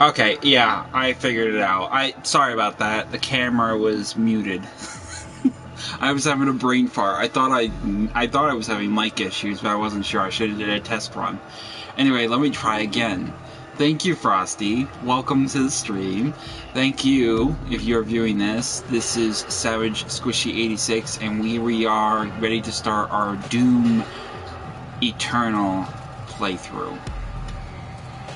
Okay, yeah, I figured it out. Sorry about that. The camera was muted. I was having a brain fart. I thought I was having mic issues, but I wasn't sure. I should have did a test run. Anyway, let me try again. Thank you, Frosty. Welcome to the stream. Thank you, if you're viewing this. This is Savage Squishy 86, and we are ready to start our Doom Eternal playthrough.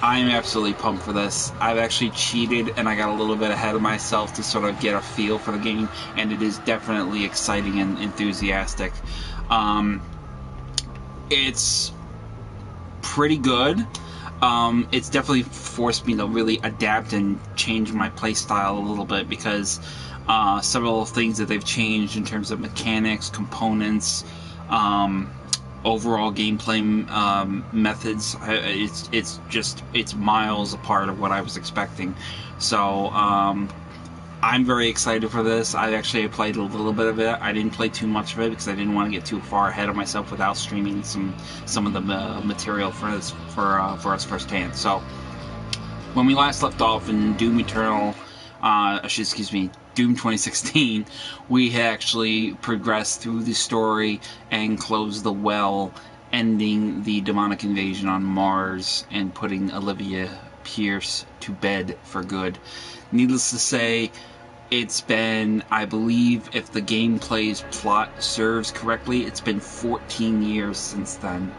I am absolutely pumped for this. I've actually cheated and I got a little bit ahead of myself to sort of get a feel for the game, and it is definitely exciting and enthusiastic. It's pretty good. It's definitely forced me to really adapt and change my playstyle a little bit because several things that they've changed in terms of mechanics, components, overall gameplay methods. It's miles apart of what I was expecting. So I'm very excited for this. I actually played a little bit of it. I didn't play too much of it because I didn't want to get too far ahead of myself without streaming some of the material for us firsthand. So when we last left off in Doom Eternal, excuse me, Doom 2016, we had actually progressed through the story and closed the well, ending the demonic invasion on Mars and putting Olivia Pierce to bed for good. Needless to say, it's been, I believe, if the gameplay's plot serves correctly, it's been 14 years since then,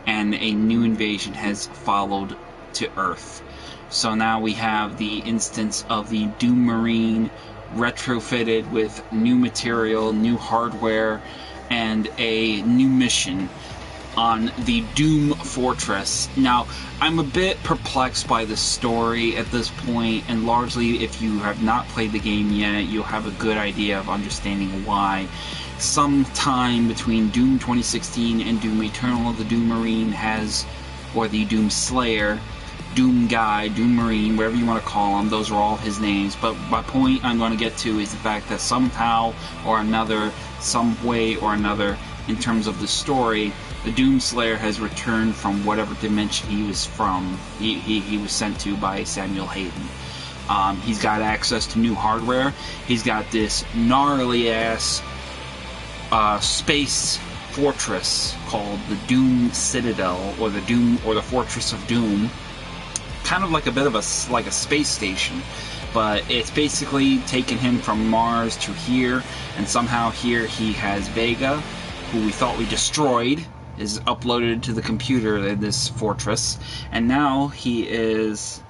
and a new invasion has followed to Earth. So now we have the instance of the Doom Marine retrofitted with new material, new hardware, and a new mission on the Doom Fortress. Now, I'm a bit perplexed by the story at this point, and largely if you have not played the game yet, you'll have a good idea of understanding why. Sometime between Doom 2016 and Doom Eternal, the Doom Marine has, or the Doom Slayer, Doom Guy, Doom Marine, whatever you want to call him, those are all his names. But my point I'm going to get to is the fact that somehow or another, some way or another, in terms of the story, the Doom Slayer has returned from whatever dimension he was from. He was sent to by Samuel Hayden. He's got access to new hardware. He's got this gnarly-ass space fortress called the Doom Citadel, or the Fortress of Doom. Kind of like a bit of a space station, but it's basically taken him from Mars to here, and somehow here he has Vega, who we thought we destroyed, is uploaded to the computer in this fortress, and now he is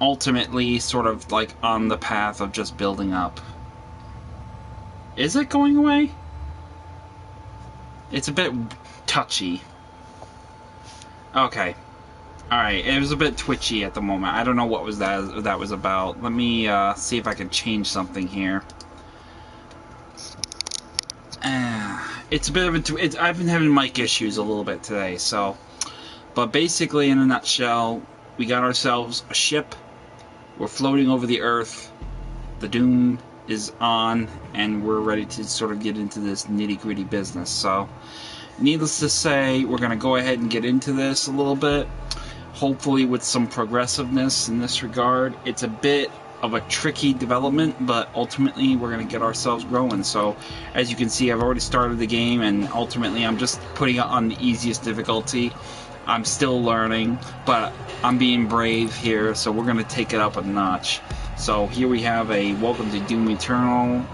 ultimately sort of like on the path of just building up. Is it going away? It's a bit touchy. Okay. Alright, it was a bit twitchy at the moment. I don't know what that was about. Let me see if I can change something here. It's a bit of I've been having mic issues a little bit today, so. But basically, in a nutshell, we got ourselves a ship. We're floating over the Earth. The Doom is on, and we're ready to sort of get into this nitty-gritty business. So, needless to say, we're going to go ahead and get into this a little bit. Hopefully with some progressiveness in this regard. It's a bit of a tricky development, but ultimately we're going to get ourselves growing. So as you can see, I've already started the game, and ultimately I'm just putting it on the easiest difficulty. I'm still learning, but I'm being brave here, so we're going to take it up a notch. So here we have a welcome to Doom Eternal.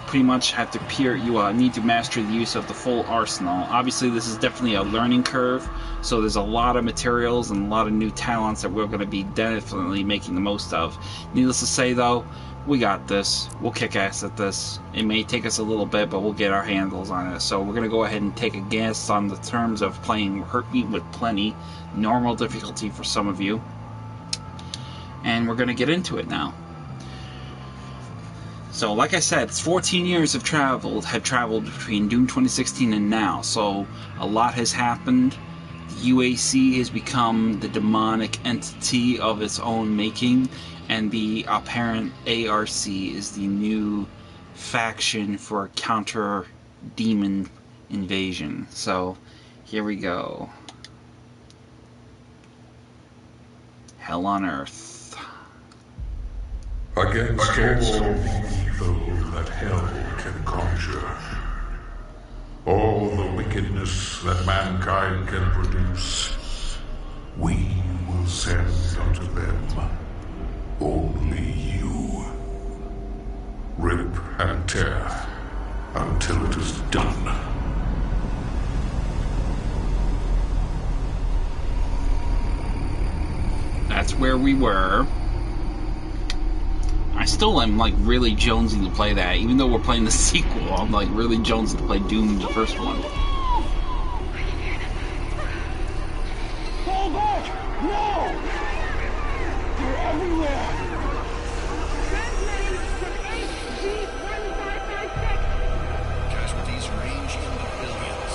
Pretty much have to you need to master the use of the full arsenal. Obviously this is definitely a learning curve, so there's a lot of materials and a lot of new talents that we're going to be definitely making the most of. Needless to say though, we got this. We'll kick ass at this. It may take us a little bit, but we'll get our handles on it. So we're going to go ahead and take a guess on the terms of playing Hurt Me With Plenty, normal difficulty for some of you, and we're going to get into it now. So, like I said, it's 14 years have traveled between Doom 2016 and now, so a lot has happened. The UAC has become the demonic entity of its own making, and the apparent ARC is the new faction for counter-demon invasion. So, here we go. Hell on Earth. Against all evil that hell can conjure, all the wickedness that mankind can produce, we will send unto them only you. Rip and tear until it is done. That's where we were. I still am like really jonesing to play that, even though we're playing the sequel. I'm like really jonesing to play Doom, the first one. Fall back! No! You're everywhere! Transmitting from HG-1556. Casualties range in the billions.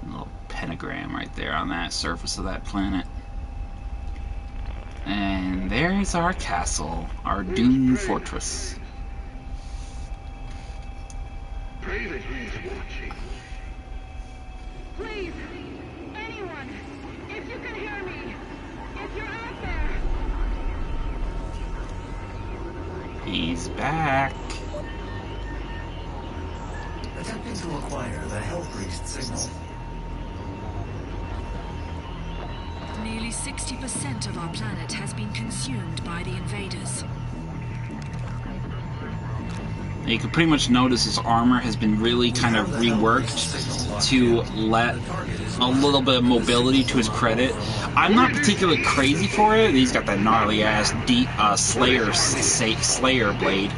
Little pentagram right there on that surface of that planet. And there's our castle, our Doom fortress. Pray that he's watching. Please, anyone, if you can hear me, if you're out there. He's back. Attempting to acquire the Hell Priest signal. Nearly 60% of our planet has been consumed by the invaders. You can pretty much notice his armor has been really kind of reworked to let a little bit of mobility to his credit. I'm not particularly crazy for it. He's got that gnarly ass deep Slayer blade.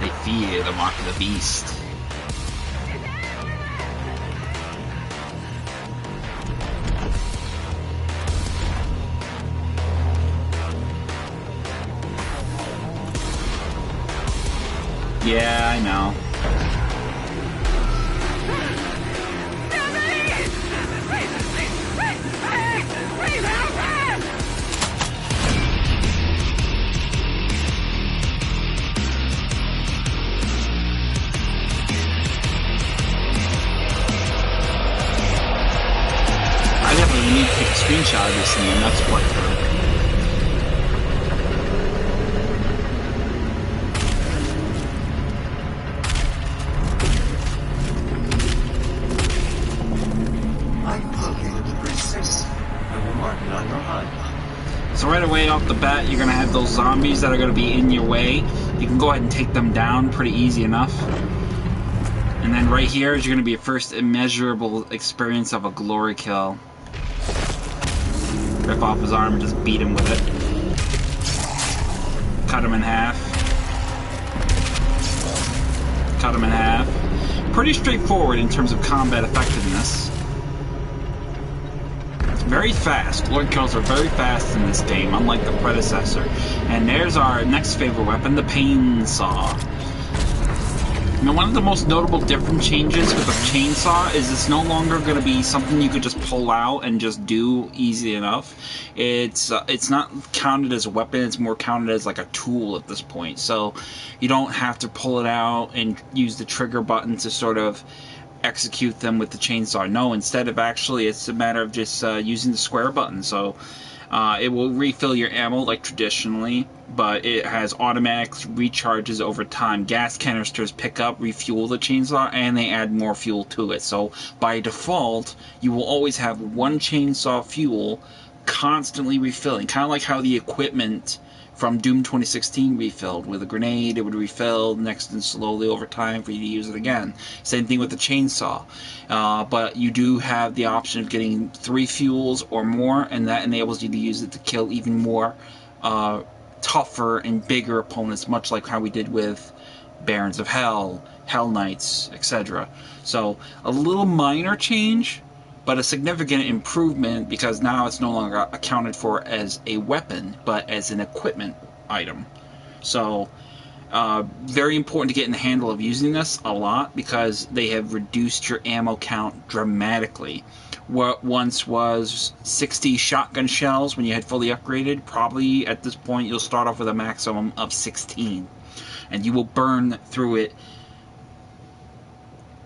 They fear the mark of the beast. Yeah, I know. I definitely need to take a screenshot of this thing and that's what So right away off the bat, you're going to have those zombies that are going to be in your way. You can go ahead and take them down pretty easy enough. And then right here is going to be your first immeasurable experience of a glory kill. Rip off his arm and just beat him with it. Cut him in half. Cut him in half. Pretty straightforward in terms of combat effectiveness. Very fast. Glory kills are very fast in this game, unlike the predecessor. And there's our next favorite weapon, the Pain Saw. Now, one of the most notable different changes with the chainsaw is it's no longer going to be something you could just pull out and just do easy enough. It's not counted as a weapon, it's more counted as like a tool at this point. So you don't have to pull it out and use the trigger button to sort of execute them with the chainsaw. No, instead of actually, it's a matter of just using the square button. So it will refill your ammo like traditionally, but it has automatic recharges over time. Gas canisters pick up, refuel the chainsaw, and they add more fuel to it. So by default, you will always have one chainsaw fuel constantly refilling. Kind of like how the equipment from Doom 2016 refilled. With a grenade, it would refill next and slowly over time for you to use it again. Same thing with the chainsaw. But you do have the option of getting 3 fuels or more, and that enables you to use it to kill even more tougher and bigger opponents, much like how we did with Barons of Hell, Hell Knights, etc. So a little minor change, but a significant improvement because now it's no longer accounted for as a weapon, but as an equipment item. So, very important to get in the handle of using this a lot because they have reduced your ammo count dramatically. What once was 60 shotgun shells when you had fully upgraded, probably at this point you'll start off with a maximum of 16. And you will burn through it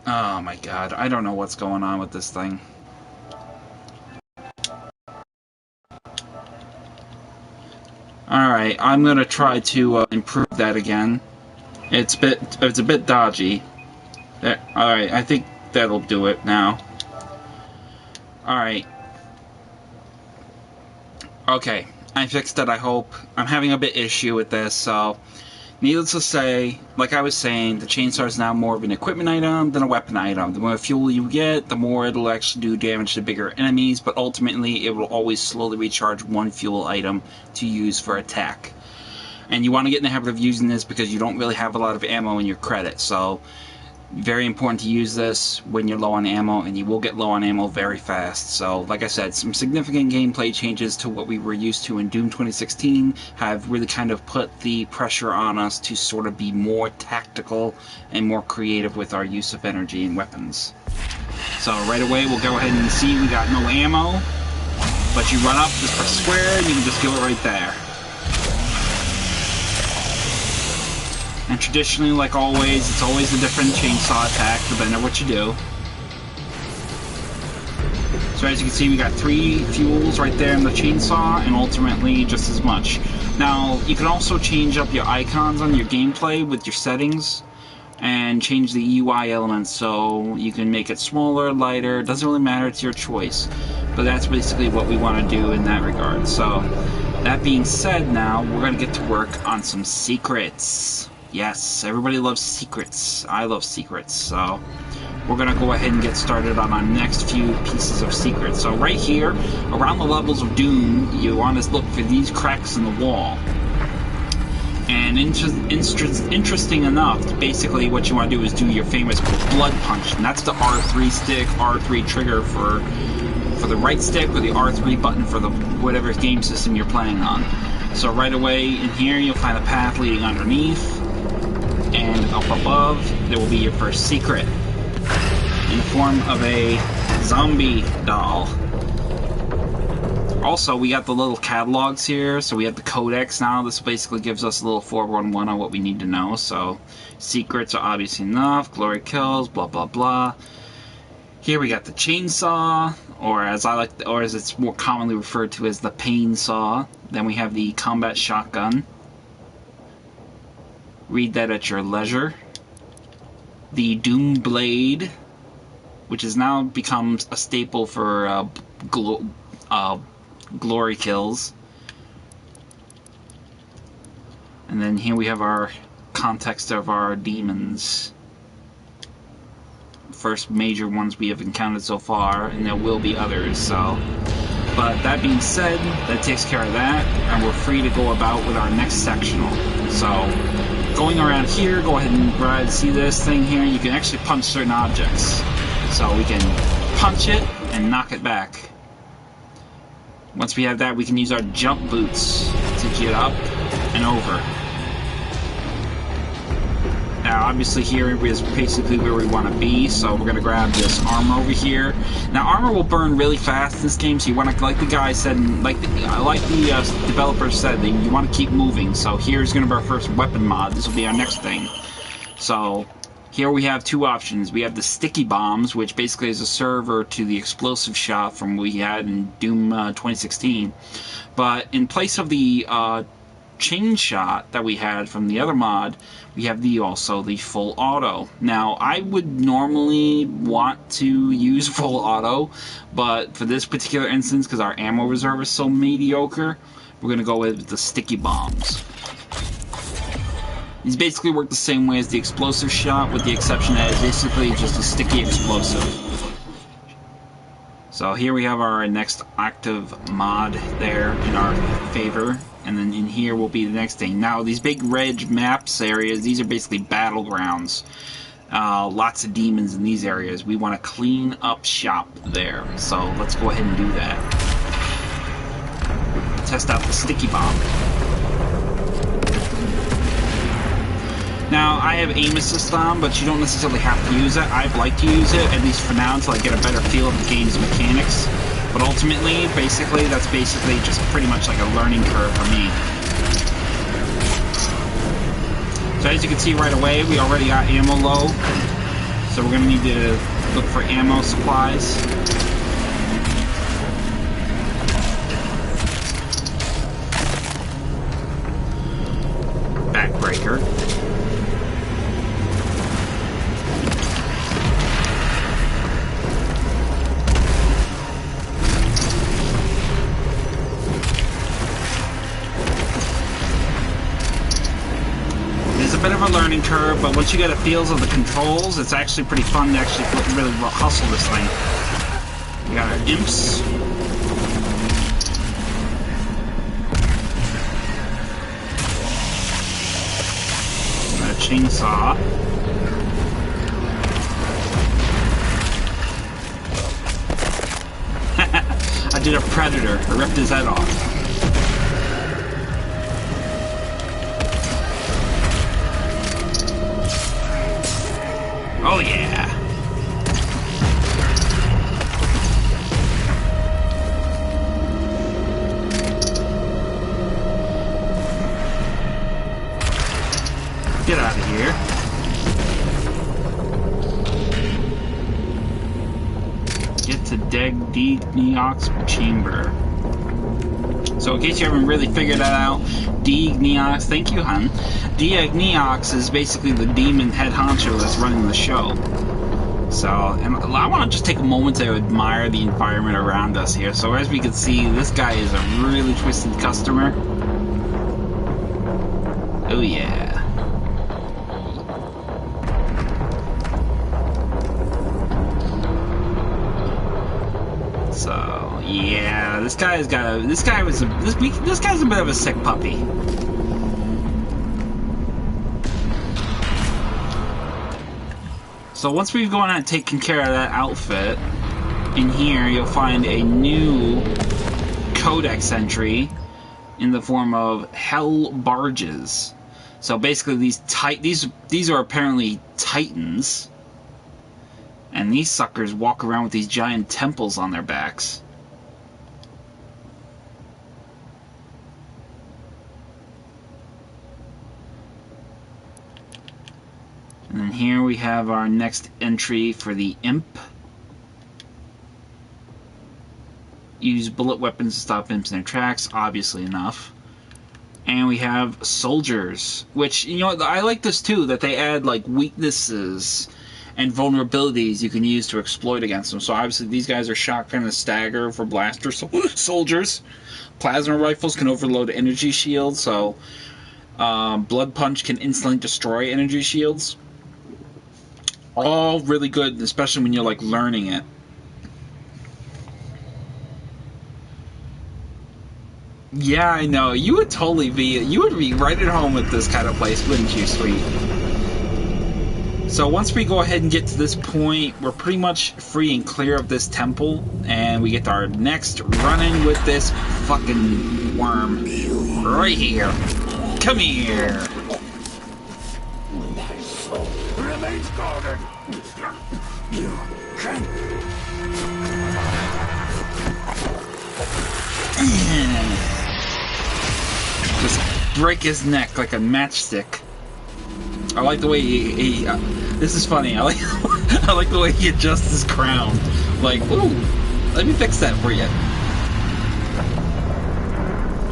Oh my god, I don't know what's going on with this thing. Alright, I'm gonna try to improve that again. It's a bit dodgy. Alright, I think that'll do it now. Alright. Okay, I fixed it, I hope. I'm having a bit issue with this, so needless to say, like I was saying, the chainsaw is now more of an equipment item than a weapon item. The more fuel you get, the more it'll actually do damage to bigger enemies, but ultimately it will always slowly recharge one fuel item to use for attack. And you want to get in the habit of using this because you don't really have a lot of ammo in your credit, so very important to use this when you're low on ammo, and you will get low on ammo very fast. So, like I said, some significant gameplay changes to what we were used to in Doom 2016 have really kind of put the pressure on us to sort of be more tactical and more creative with our use of energy and weapons. So right away we'll go ahead and see we got no ammo, but you run up, just press square, and you can just kill it right there. And traditionally, like always, it's always a different chainsaw attack, depending on what you do. So as you can see, we got 3 fuels right there in the chainsaw, and ultimately just as much. Now, you can also change up your icons on your gameplay with your settings, and change the UI elements, so you can make it smaller, lighter, it doesn't really matter, it's your choice. But that's basically what we want to do in that regard. So, that being said now, we're going to get to work on some secrets. Yes, everybody loves secrets. I love secrets, so we're going to go ahead and get started on our next few pieces of secrets. So right here, around the levels of Doom, you want to look for these cracks in the wall. And interesting enough, basically what you want to do is do your famous blood punch, and that's the R3 stick, R3 trigger for the right stick, or the R3 button for the whatever game system you're playing on. So right away in here, you'll find a path leading underneath. And up above, there will be your first secret in the form of a zombie doll. Also, we got the little catalogs here, so we have the codex now. This basically gives us a little 411 on what we need to know. So, secrets are obvious enough, glory kills, blah blah blah. Here we got the chainsaw, or as it's more commonly referred to as the pain saw. Then we have the combat shotgun. Read that at your leisure. The Doom Blade, which has now become a staple for glory kills. And then here we have our context of our demons. First major ones we have encountered so far, and there will be others, so. But that being said, that takes care of that, and we're free to go about with our next sectional. So, going around here, go ahead and see this thing here, you can actually punch certain objects. So we can punch it and knock it back. Once we have that, we can use our jump boots to get up and over. Now, obviously here is basically where we want to be, so we're going to grab this armor over here. Now, armor will burn really fast in this game, so you want to, like the guy said, like the developers said, you want to keep moving. So here's going to be our first weapon mod. This will be our next thing. So here we have 2 options. We have the sticky bombs, which basically is a server to the explosive shot from what we had in Doom 2016. But in place of the chain shot that we had from the other mod, we have also the full auto. Now, I would normally want to use full auto, but for this particular instance, because our ammo reserve is so mediocre, we're going to go with the sticky bombs. These basically work the same way as the explosive shot, with the exception that it's basically just a sticky explosive. So here we have our next active mod there in our favor. And then in here will be the next thing. Now, these big red maps areas, these are basically battlegrounds. Lots of demons in these areas. We want to clean up shop there. So let's go ahead and do that. Test out the sticky bomb. Now, I have aim assist on, but you don't necessarily have to use it. I'd like to use it, at least for now, until I get a better feel of the game's mechanics. But ultimately, that's basically just pretty much like a learning curve for me. So as you can see right away, we already got ammo low. So we're gonna need to look for ammo supplies. Backbreaker. A bit of a learning curve, but once you get a feel of the controls, it's actually pretty fun to actually really hustle this thing. We got our imps. Got a chainsaw. I did a predator. I ripped his head off. Oh yeah! Get out of here. Get to D00M chamber. So in case you haven't really figured that out, D00M, thank you, hun. D00M is basically the demon head honcho that's running the show. So, and I want to just take a moment to admire the environment around us here. So as we can see, this guy is a really twisted customer. Oh yeah. So yeah, this guy's a bit of a sick puppy. So once we've gone and taken care of that outfit, in here you'll find a new codex entry in the form of hell barges. So basically these are apparently titans, and these suckers walk around with these giant temples on their backs. And then here we have our next entry for the imp. Use bullet weapons to stop imps in their tracks, obviously enough. And we have soldiers, which, you know, I like this too, that they add like weaknesses and vulnerabilities you can use to exploit against them. So obviously these guys are shotgun and stagger for blaster soldiers. Plasma rifles can overload energy shields, so blood punch can instantly destroy energy shields. All really good, especially when you're like learning it. Yeah, I know. You would be right at home with this kind of place, wouldn't you, sweet? So once we go ahead and get to this point, we're pretty much free and clear of this temple, and we get to our next run-in with this fucking worm. Right here. Come here. My soul remains guarded. You can. Just break his neck like a matchstick. I like the way he this is funny. I like the way he adjusts his crown. Like, ooh, let me fix that for you.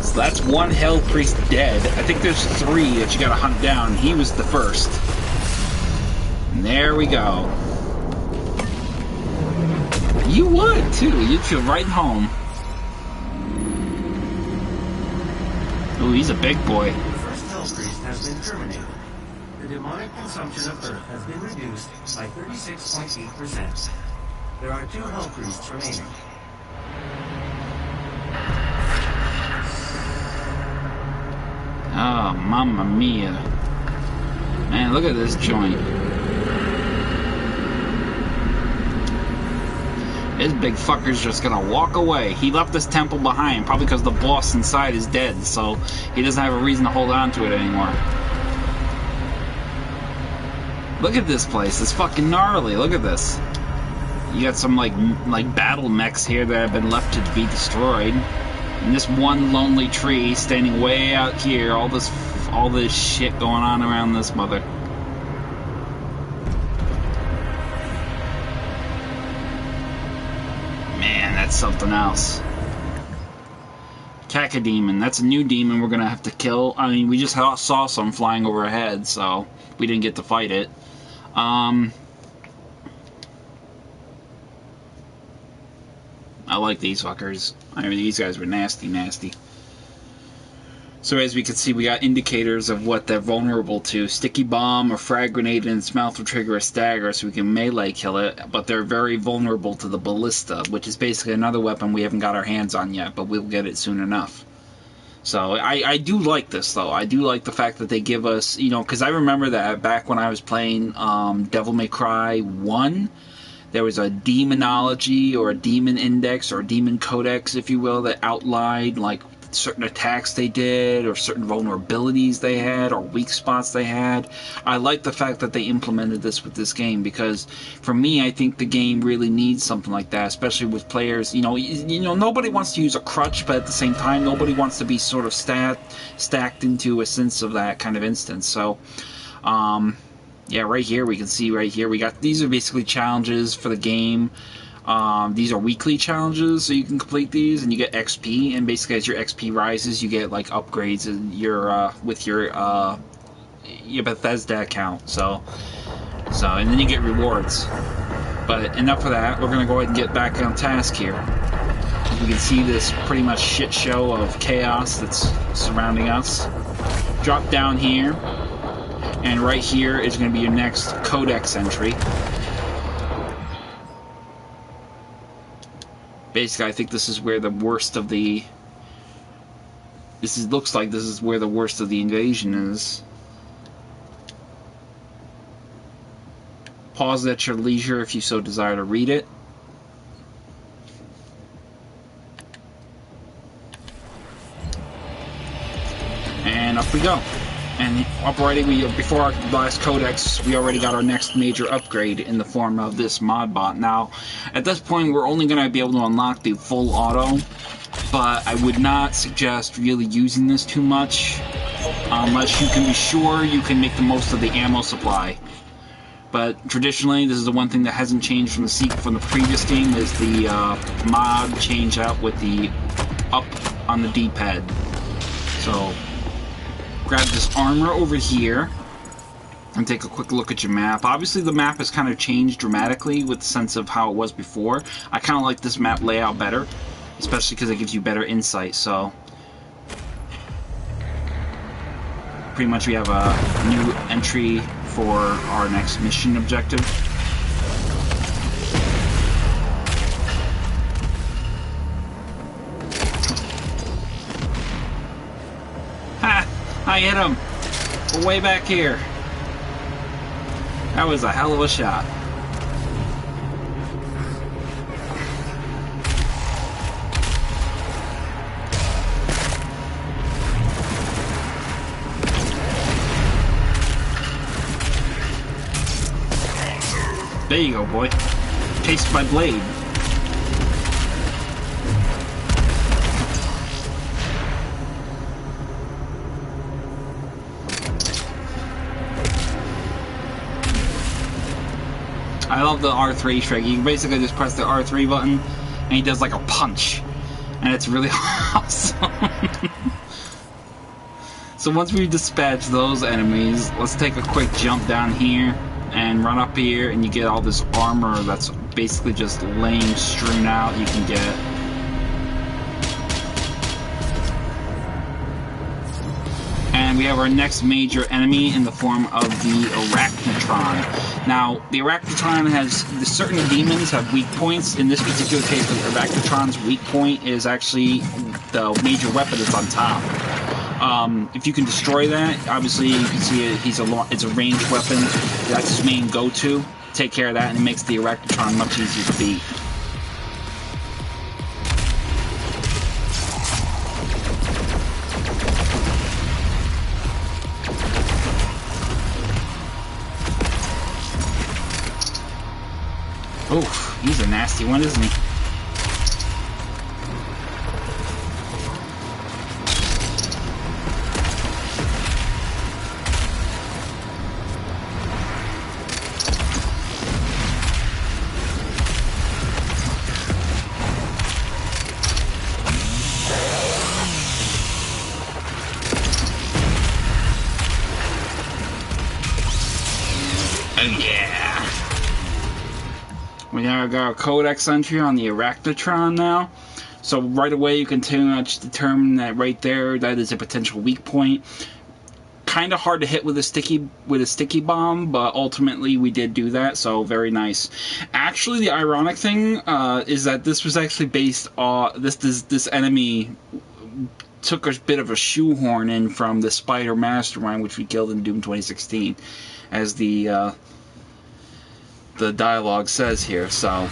So that's one Hell Priest dead. I think there's 3 that you gotta hunt down. He was the first. And there we go. You would, too. You'd feel right at home. Ooh, he's a big boy. The first Hell Priest has been terminated. The demonic consumption of Earth has been reduced by 36.8%. There are 2 Hell Priests remaining. Oh, mamma mia. Man, look at this joint. This big fucker's just gonna walk away. He left this temple behind, probably because the boss inside is dead, so he doesn't have a reason to hold on to it anymore. Look at this place. It's fucking gnarly. Look at this. You got some like battle mechs here that have been left to be destroyed. And this one lonely tree standing way out here. All this shit going on around this mother. That's something else. Cacodemon. That's a new demon we're gonna have to kill. I mean, we just saw some flying over our heads, so we didn't get to fight it. I like these fuckers. I mean, these guys were nasty, nasty. So as we can see, we got indicators of what they're vulnerable to. Sticky bomb or frag grenade in its mouth will trigger a stagger, so we can melee kill it. But they're very vulnerable to the ballista, which is basically another weapon we haven't got our hands on yet, but we'll get it soon enough. So I do like this, though. I do like the fact that they give us, you know, because I remember that back when I was playing Devil May Cry 1, there was a demonology or a demon index or a demon codex, if you will, that outlined like certain attacks they did or certain vulnerabilities they had or weak spots they had. I like the fact that they implemented this with this game, because for me, I think the game really needs something like that, especially with players. You know, nobody wants to use a crutch, but at the same time, nobody wants to be sort of stacked into a sense of that kind of instance. So, yeah, right here we can see right here we got, these are basically challenges for the game. These are weekly challenges, so you can complete these and you get XP, and basically as your XP rises, you get like upgrades in your with your Bethesda account. So and then you get rewards. But enough of that. We're gonna go ahead and get back on task here. You can see this pretty much shit show of chaos that's surrounding us. Drop down here, and right here is going to be your next codex entry. Basically, I think this is where the worst of the... looks like this is where the worst of the invasion is. Pause at your leisure if you so desire to read it. And up we go. And before our last codex, we already got our next major upgrade in the form of this mod bot. Now, at this point, we're only going to be able to unlock the full auto, but I would not suggest really using this too much, unless you can be sure you can make the most of the ammo supply. But traditionally, this is the one thing that hasn't changed from the previous game, is the mod change out with the up on the D-pad. So grab this armor over here and take a quick look at your map. Obviously the map has kind of changed dramatically with the sense of how it was before. I kind of like this map layout better, especially because it gives you better insight. So pretty much we have a new entry for our next mission objective. I hit him! We're way back here. That was a hell of a shot. There you go, boy. Chased by blade. I love the R3 trick. You can basically just press the R3 button and he does like a punch. And it's really awesome. So once we dispatch those enemies, let's take a quick jump down here and run up here, and you get all this armor that's basically just laying strewn out. You can get and we have our next major enemy in the form of the Arachnotron. Now, the Arachnotron has certain demons have weak points. In this particular case, the Arachnotron's weak point is actually the major weapon that's on top. If you can destroy that, obviously you can see it's a ranged weapon. That's his main go-to. Take care of that, and it makes the Arachnotron much easier to beat. Oof, he's a nasty one, isn't he? We now got a codex entry on the Arachnotron now. So right away you can pretty much determine that right there, that is a potential weak point. Kind of hard to hit with a sticky bomb, but ultimately we did do that, so very nice. Actually, the ironic thing is that this was actually based on this enemy took a bit of a shoehorn in from the Spider Mastermind, which we killed in Doom 2016, as the dialogue says here. So.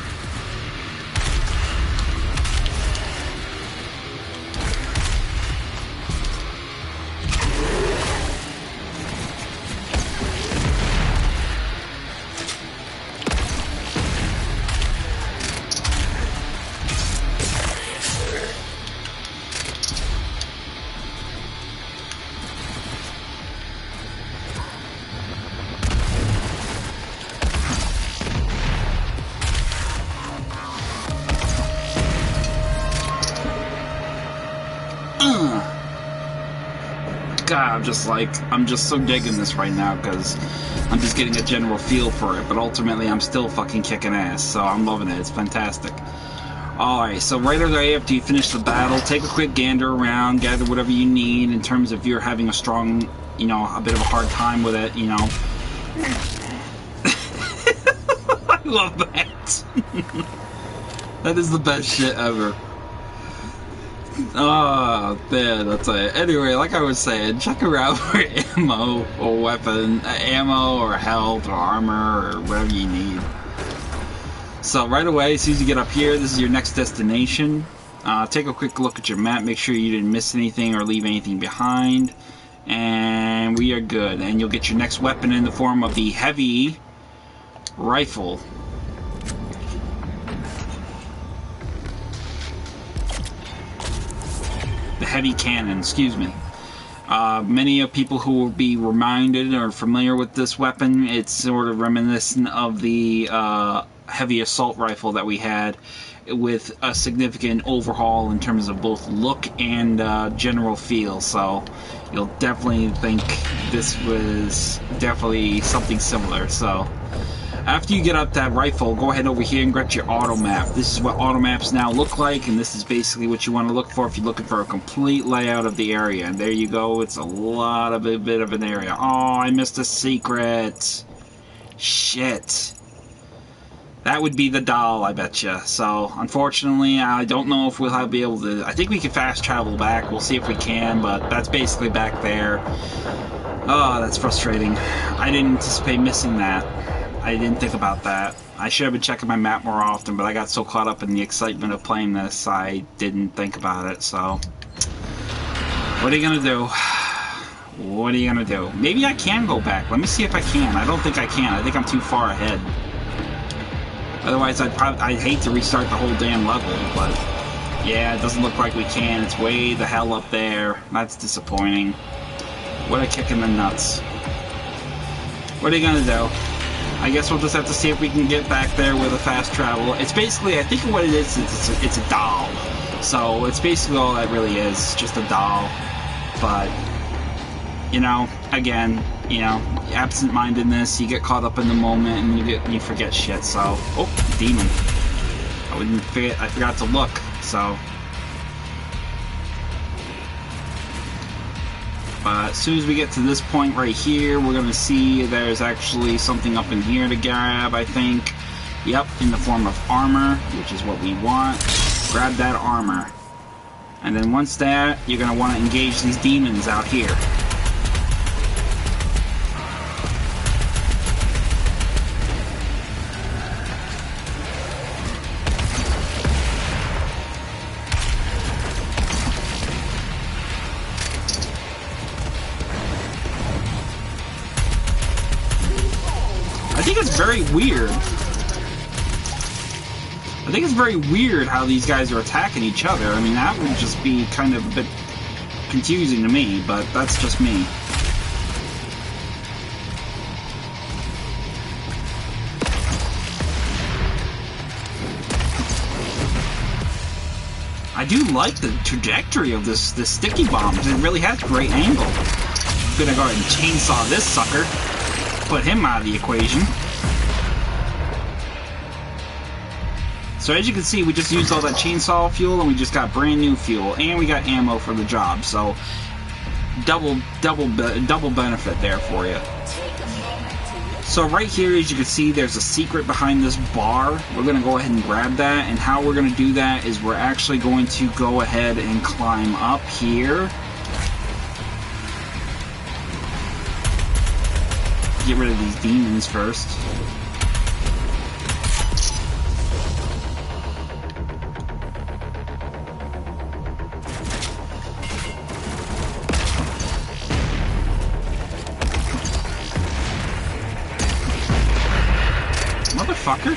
God, I'm just so digging this right now because I'm just getting a general feel for it, but ultimately I'm still fucking kicking ass, so I'm loving it. It's fantastic. Alright, so right away after you finish the battle, take a quick gander around, gather whatever you need in terms of you're having a strong, you know, a bit of a hard time with it, you know. I love that. That is the best shit ever. Oh, man, that's it. Anyway, like I was saying, check around for ammo or weapon, ammo or health or armor or whatever you need. So right away, as soon as you get up here, this is your next destination. Take a quick look at your map, make sure you didn't miss anything or leave anything behind. And we are good. And you'll get your next weapon in the form of the heavy rifle. The heavy cannon, excuse me. Many of people who will be reminded or familiar with this weapon, it's sort of reminiscent of the heavy assault rifle that we had, with a significant overhaul in terms of both look and general feel. So you'll definitely think this was definitely something similar. So after you get up that rifle, go ahead over here and get your auto map. This is what auto maps now look like, and this is basically what you want to look for if you're looking for a complete layout of the area. And there you go. It's a lot of a bit of an area. Oh, I missed a secret. Shit. That would be the doll, I betcha. So, unfortunately, I don't know if we'll be able to. I think we can fast travel back. We'll see if we can, but that's basically back there. Oh, that's frustrating. I didn't anticipate missing that. I didn't think about that. I should have been checking my map more often, but I got so caught up in the excitement of playing this, I didn't think about it, so. What are you gonna do? What are you gonna do? Maybe I can go back. Let me see if I can. I don't think I can. I think I'm too far ahead. Otherwise, I'd hate to restart the whole damn level, but yeah, it doesn't look like we can. It's way the hell up there. That's disappointing. What a kick in the nuts. What are you gonna do? I guess we'll just have to see if we can get back there with a fast travel. It's basically, I think what it is, it's a doll. So it's basically all that really is, just a doll. But, you know, again, you know, absent-mindedness, you get caught up in the moment and you forget shit. So, oh, demon. I forgot to look. So, but as soon as we get to this point right here, we're gonna see there's actually something up in here to grab, I think. Yep, in the form of armor, which is what we want. Grab that armor. And then once that, you're gonna want to engage these demons out here. I think it's very weird. I think it's very weird how these guys are attacking each other. I mean, that would just be kind of a bit confusing to me, but that's just me. I do like the trajectory of this sticky bomb. It really has great angle. I'm gonna go ahead and chainsaw this sucker. Put him out of the equation. So as you can see, we just used all that chainsaw fuel, and we just got brand new fuel, and we got ammo for the job. So double benefit there for you. So right here, as you can see, there's a secret behind this bar. We're going to go ahead and grab that, and how we're going to do that is we're actually going to go ahead and climb up here. Get rid of these demons first. Motherfucker.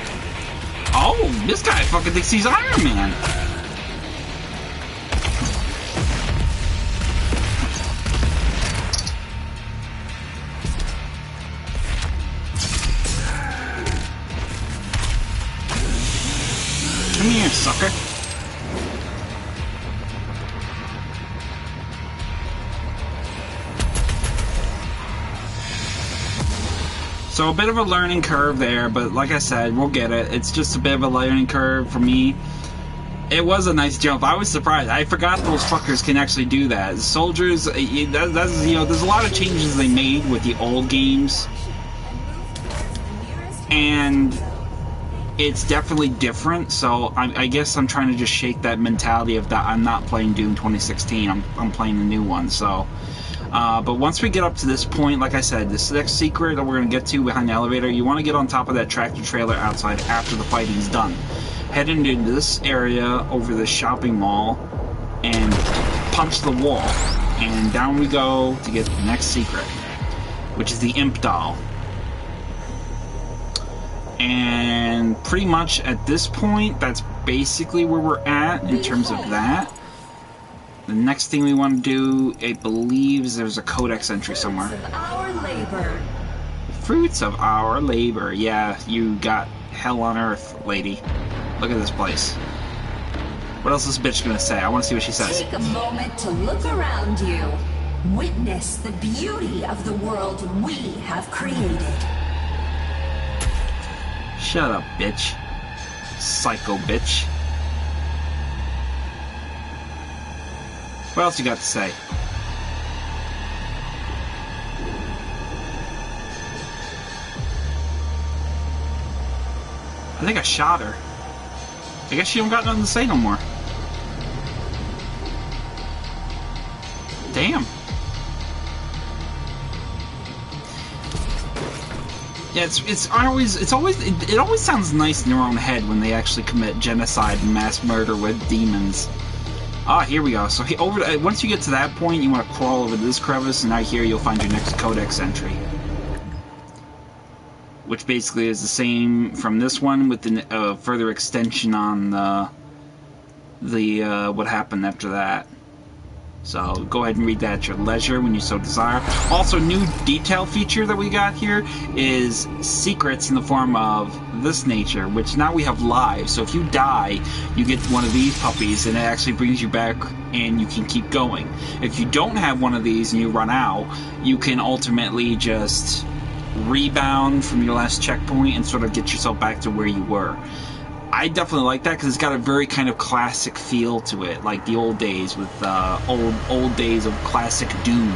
Oh, this guy fucking thinks he's Iron Man. Come here, sucker. So a bit of a learning curve there, but like I said, we'll get it. It's just a bit of a learning curve for me. It was a nice jump. I was surprised. I forgot those fuckers can actually do that. Soldiers, that's, you know, there's a lot of changes they made with the old games, and it's definitely different. So I guess I'm trying to just shake that mentality of that I'm not playing Doom 2016. I'm playing the new one. So. But once we get up to this point, like I said, this next secret that we're going to get to behind the elevator, you want to get on top of that tractor trailer outside after the fighting's done. Head into this area over the shopping mall and punch the wall. And down we go to get the next secret, which is the imp doll. And pretty much at this point, that's basically where we're at in terms of that. The next thing we want to do, I believe, is there's a codex entry somewhere. Fruits of our labor. Fruits of our labor. Yeah, you got hell on earth, lady. Look at this place. What else is this bitch gonna say? I want to see what she says. Take a moment to look around you. Witness the beauty of the world we have created. Shut up, bitch. Psycho bitch. What else you got to say? I think I shot her. I guess she don't got nothing to say no more. Damn. Yeah, it always sounds nice in their own head when they actually commit genocide and mass murder with demons. Ah, here we go. So once you get to that point, you want to crawl over this crevice, and out here you'll find your next codex entry, which basically is the same from this one with the further extension on the what happened after that. So go ahead and read that at your leisure when you so desire. Also, new detail feature that we got here is secrets in the form of this nature, which now we have lives. So if you die, you get one of these puppies, and it actually brings you back, and you can keep going. If you don't have one of these and you run out, you can ultimately just rebound from your last checkpoint and sort of get yourself back to where you were. I definitely like that because it's got a very kind of classic feel to it, like the old days with old days of classic Doom.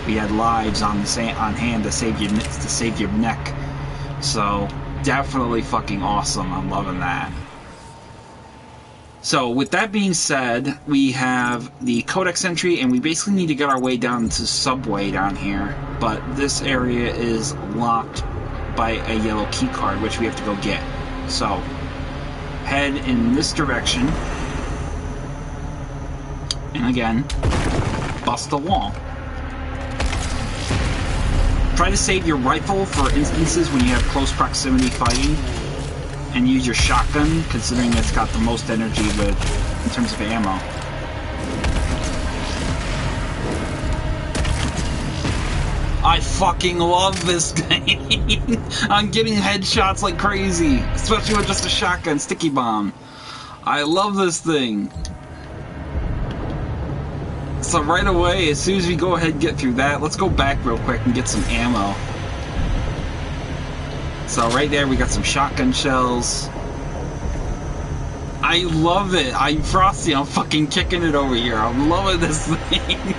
We had lives on hand to save your neck. So definitely fucking awesome. I'm loving that. So with that being said, we have the codex entry, and we basically need to get our way down to subway down here. But this area is locked by a yellow key card, which we have to go get. So head in this direction, and again, bust the wall. Try to save your rifle for instances when you have close proximity fighting, and use your shotgun, considering it's got the most energy in terms of ammo. I fucking love this game. I'm getting headshots like crazy, especially with just a shotgun sticky bomb. I love this thing. So right away, as soon as we go ahead and get through that, let's go back real quick and get some ammo. So right there, we got some shotgun shells. I love it. I'm Frosty. I'm fucking kicking it over here. I'm loving this thing.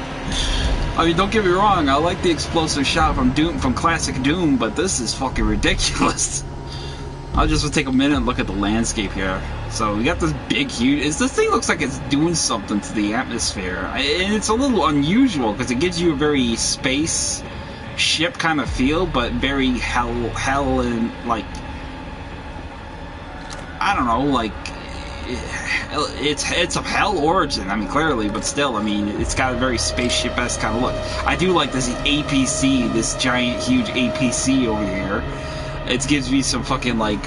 I mean, don't get me wrong. I like the explosive shot from Doom, from classic Doom, but this is fucking ridiculous. I'll just take a minute and look at the landscape here. So we got this big, huge. This thing looks like it's doing something to the atmosphere, and it's a little unusual because it gives you a very space ship kind of feel, but very hell and like, I don't know, like it's of hell origin. I mean, clearly, but still, I mean, it's got a very spaceship-esque kind of look. I do like this APC, this giant, huge APC over here. It gives me some fucking like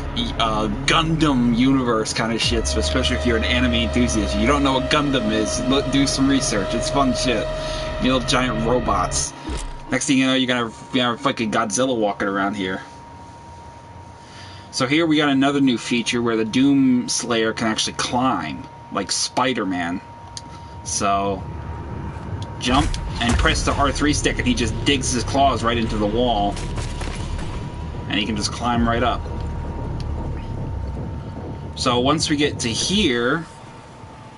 Gundam universe kind of shit, especially if you're an anime enthusiast. If you don't know what Gundam is, do some research. It's fun shit. You know, giant robots. Next thing you know, you're gonna have fucking Godzilla walking around here. So here we got another new feature where the Doom Slayer can actually climb, like Spider-Man. So jump and press the R3 stick, and he just digs his claws right into the wall. And he can just climb right up. So once we get to here,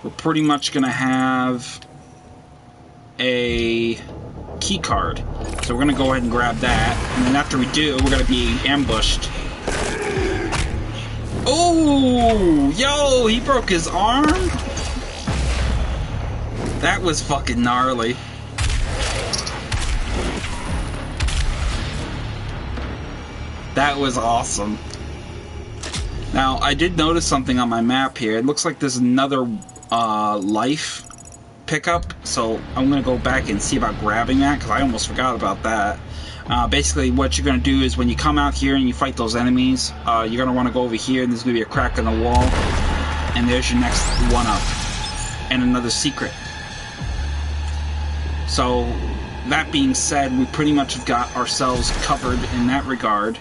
we're pretty much going to have a key card. So we're going to go ahead and grab that. And then after we do, we're going to be ambushed. Oh! Yo! He broke his arm? That was fucking gnarly. That was awesome. Now, I did notice something on my map here. It looks like there's another life pickup, so I'm going to go back and see about grabbing that, because I almost forgot about that. Basically, what you're going to do is when you come out here and you fight those enemies, you're going to want to go over here, and there's going to be a crack in the wall, and there's your next one-up, and another secret. So, that being said, we pretty much have got ourselves covered in that regard.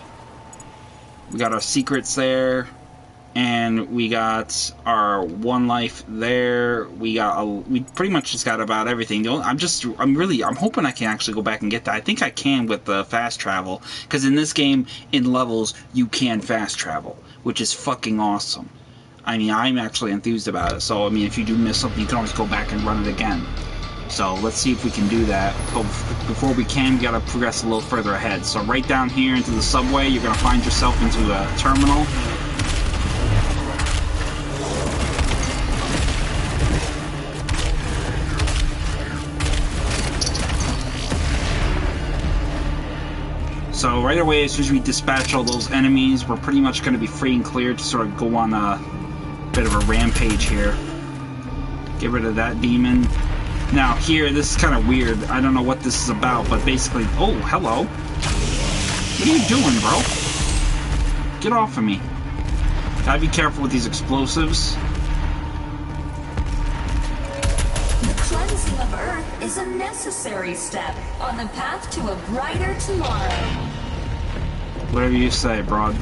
We got our secrets there, and we got our one life there. We pretty much just got about everything. I'm hoping I can actually go back and get that. I think I can with the fast travel, because in this game, in levels, you can fast travel, which is fucking awesome. I mean, I'm actually enthused about it. So, I mean, if you do miss something, you can always go back and run it again. So let's see if we can do that. But before we can, we gotta progress a little further ahead. So right down here into the subway, you're gonna find yourself into a terminal. So right away, as soon as we dispatch all those enemies, we're pretty much gonna be free and clear to sort of go on a bit of a rampage here. Get rid of that demon. Now here, this is kind of weird. I don't know what this is about, but basically... Oh, hello. What are you doing, bro? Get off of me. Gotta be careful with these explosives. The cleansing of Earth is a necessary step on the path to a brighter tomorrow. Whatever you say, broad.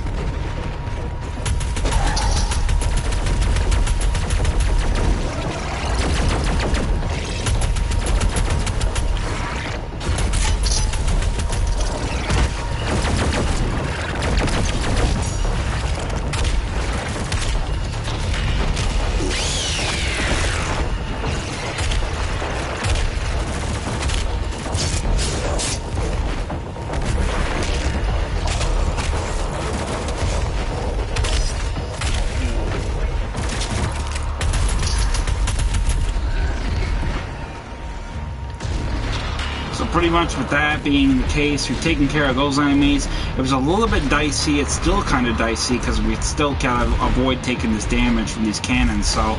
Pretty much with that being the case, we've taken care of those enemies. It was a little bit dicey. It's still kind of dicey because we still gotta avoid taking this damage from these cannons. So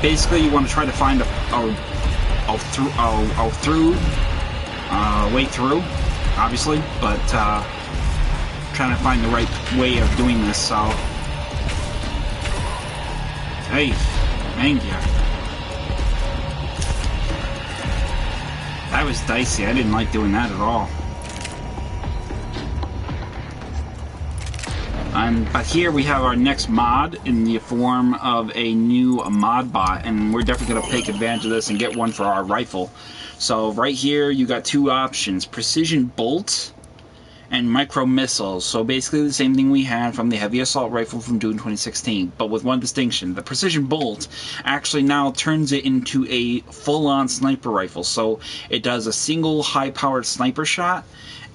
basically, you want to try to find a way through, obviously, but trying to find the right way of doing this. So hey, thank you. That was dicey. I didn't like doing that at all. But here we have our next mod in the form of a new mod bot, and we're definitely going to take advantage of this and get one for our rifle. So right here you got two options: precision bolt and micro missiles. So basically the same thing we had from the heavy assault rifle from Doom 2016, but with one distinction. The precision bolt actually now turns it into a full-on sniper rifle. So it does a single high-powered sniper shot,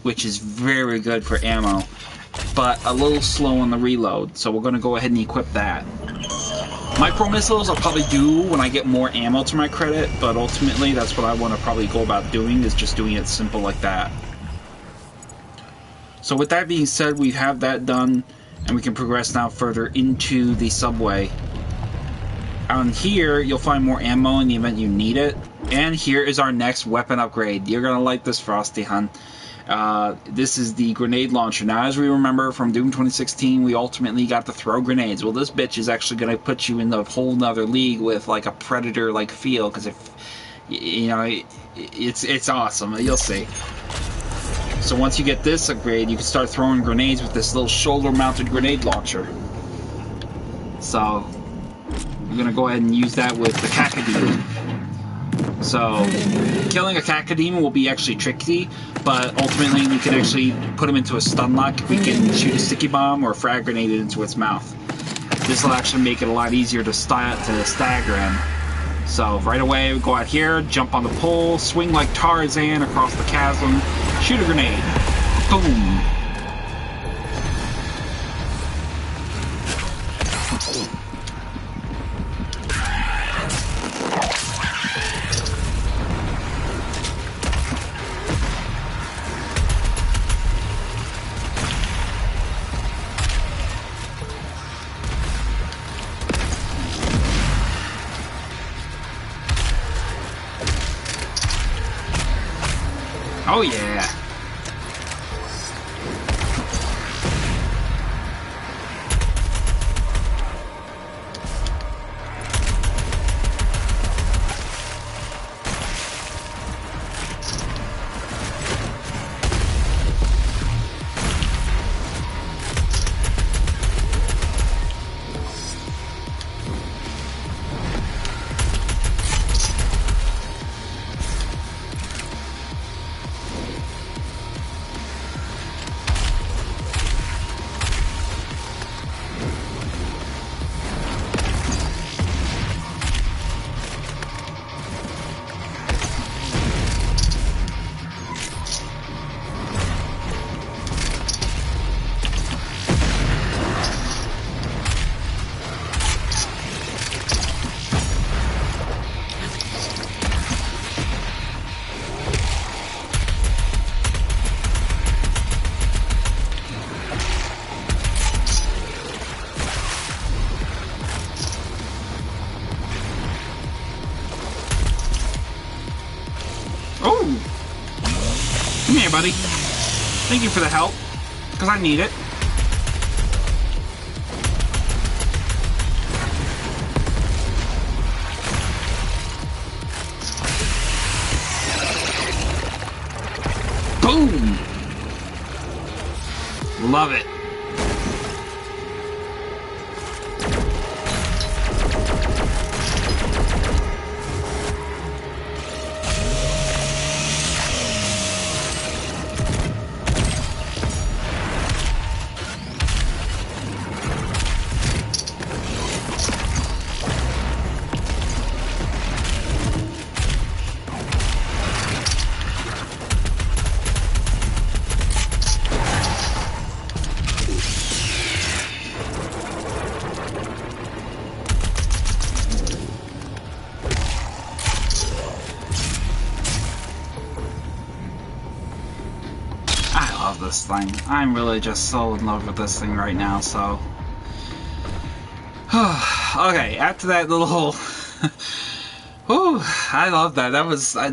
which is very good for ammo, but a little slow on the reload. So we're going to go ahead and equip that. Micro missiles I'll probably do when I get more ammo to my credit, but ultimately that's what I want to probably go about doing, is just doing it simple like that. So with that being said, we have that done, and we can progress now further into the subway. On here, you'll find more ammo in the event you need it. And here is our next weapon upgrade. You're going to like this, Frosty Hun. This is the grenade launcher. Now, as we remember from Doom 2016, we ultimately got to throw grenades. Well, this bitch is actually going to put you in the whole nother league with like a Predator-like feel, because if you know, it's awesome. You'll see. So once you get this upgrade, you can start throwing grenades with this little shoulder-mounted grenade launcher. So we're gonna go ahead and use that with the Cacodemon. So killing a Cacodemon will be actually tricky, but ultimately we can actually put him into a stun lock. We can shoot a sticky bomb or frag grenade it into its mouth. This will actually make it a lot easier to stagger him. So right away, we go out here, jump on the pole, swing like Tarzan across the chasm, shoot a grenade. Boom! Oh yeah! Come here, buddy. Thank you for the help, because I need it. Boom! Love it. This thing. I'm really just so in love with this thing right now, so okay, after that little Whew, I love that.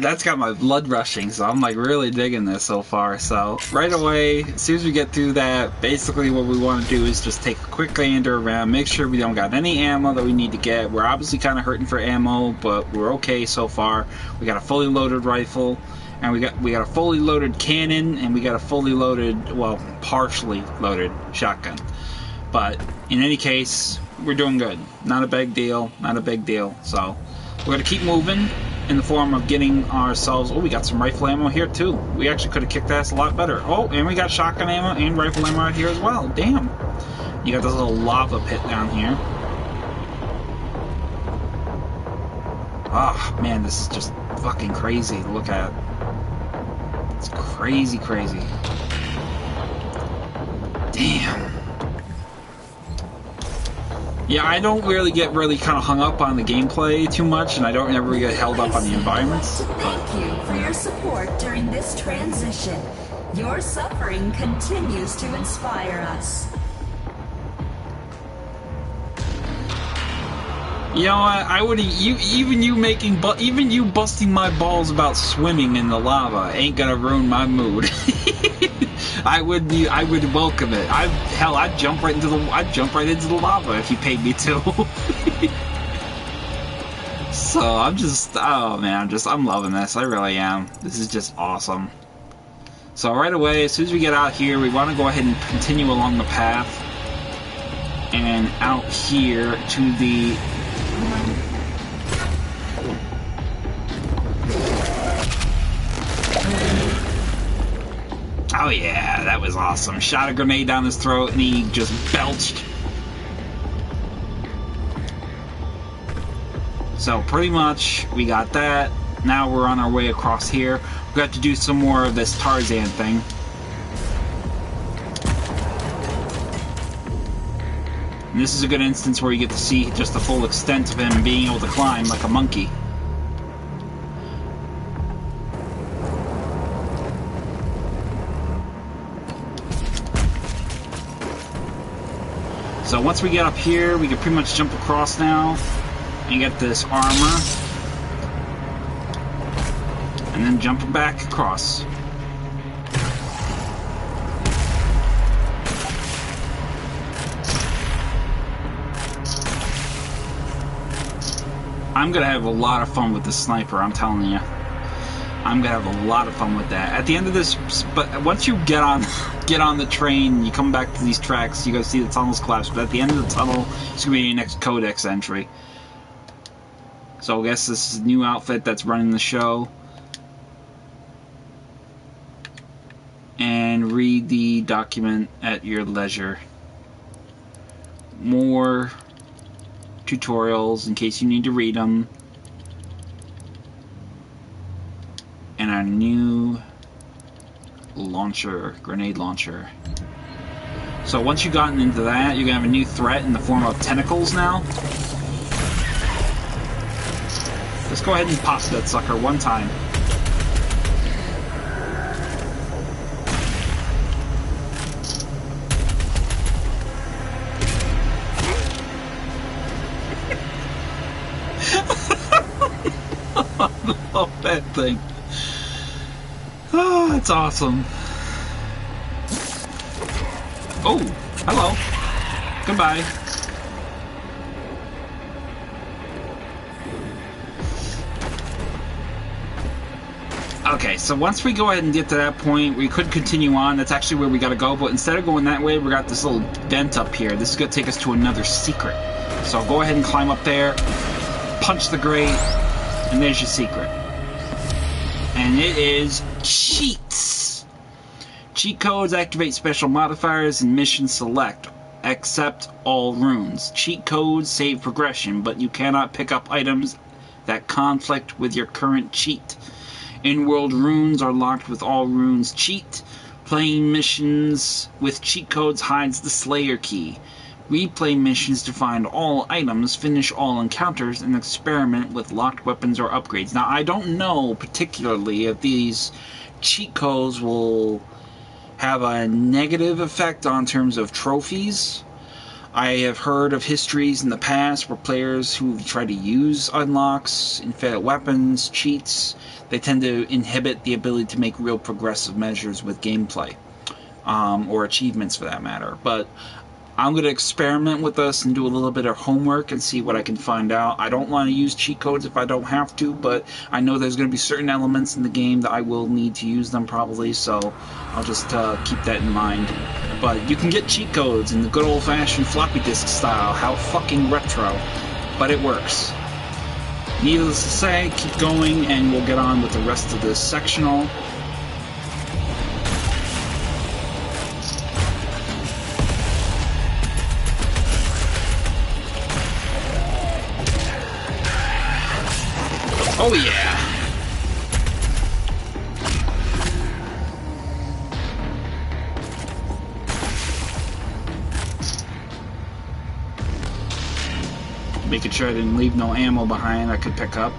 That's got my blood rushing, so I'm like really digging this so far. So right away, as soon as we get through that, basically what we want to do is just take a quick gander around, make sure we don't got any ammo that we need to get. We're obviously kind of hurting for ammo, but we're okay so far. We got a fully loaded rifle, and we got a fully loaded cannon, and we got a fully loaded, well, partially loaded shotgun. But in any case, we're doing good. Not a big deal. Not a big deal. So we're gonna keep moving. in the form of getting ourselves... Oh, we got some rifle ammo here, too. We actually could have kicked ass a lot better. Oh, and we got shotgun ammo and rifle ammo out here as well. Damn. You got this little lava pit down here. Oh, man, this is just fucking crazy to look at. It's crazy, crazy. Damn. Yeah, I don't really get kind of hung up on the gameplay too much, and I don't ever get held up on the environments. Thank you for your support during this transition. Your suffering continues to inspire us. You know what? I would even you busting my balls about swimming in the lava ain't gonna ruin my mood. I would welcome it. I'd jump right into the lava if you paid me to. So I'm loving this. I really am. This is just awesome. So right away, as soon as we get out here, we want to go ahead and continue along the path and out here to the... Oh yeah, that was awesome. Shot a grenade down his throat and he just belched. So pretty much we got that. Now we're on our way across here. We got to do some more of this Tarzan thing. And this is a good instance where you get to see just the full extent of him being able to climb like a monkey. So once we get up here, we can pretty much jump across now and get this armor. And then jump back across. I'm gonna have a lot of fun with this sniper, I'm telling you. I'm gonna have a lot of fun with that. At the end of this, but once you get on the train, you come back to these tracks, you go see the tunnels collapse, but at the end of the tunnel, it's gonna be your next codex entry. So I guess this is a new outfit that's running the show. And read the document at your leisure. More tutorials in case you need to read them. And our new launcher, grenade launcher. So once you've gotten into that, you're gonna have a new threat in the form of tentacles now. Let's go ahead and pop that sucker one time. I love that thing. Oh, it's awesome. Oh, hello. Goodbye. Okay, so once we go ahead and get to that point, we could continue on. That's actually where we gotta go, but instead of going that way, we got this little vent up here. This is gonna take us to another secret. So go ahead and climb up there, punch the grate, and there's your secret. And it is cheats. Cheat codes activate special modifiers and mission select. Accept all runes. Cheat codes save progression, but you cannot pick up items that conflict with your current cheat. In-world runes are locked with all runes cheat. Playing missions with cheat codes hides the Slayer key. Replay missions to find all items, finish all encounters, and experiment with locked weapons or upgrades. Now, I don't know particularly if these cheat codes will have a negative effect on terms of trophies. I have heard of histories in the past where players who try to use unlocks, infinite weapons, cheats, they tend to inhibit the ability to make real progressive measures with gameplay, or achievements for that matter. But I'm going to experiment with this and do a little bit of homework and see what I can find out. I don't want to use cheat codes if I don't have to, but I know there's going to be certain elements in the game that I will need to use them probably, so I'll just keep that in mind. But you can get cheat codes in the good old-fashioned floppy disk style. How fucking retro. But it works. Needless to say, keep going and we'll get on with the rest of this sectional. Oh yeah! Making sure I didn't leave no ammo behind I could pick up.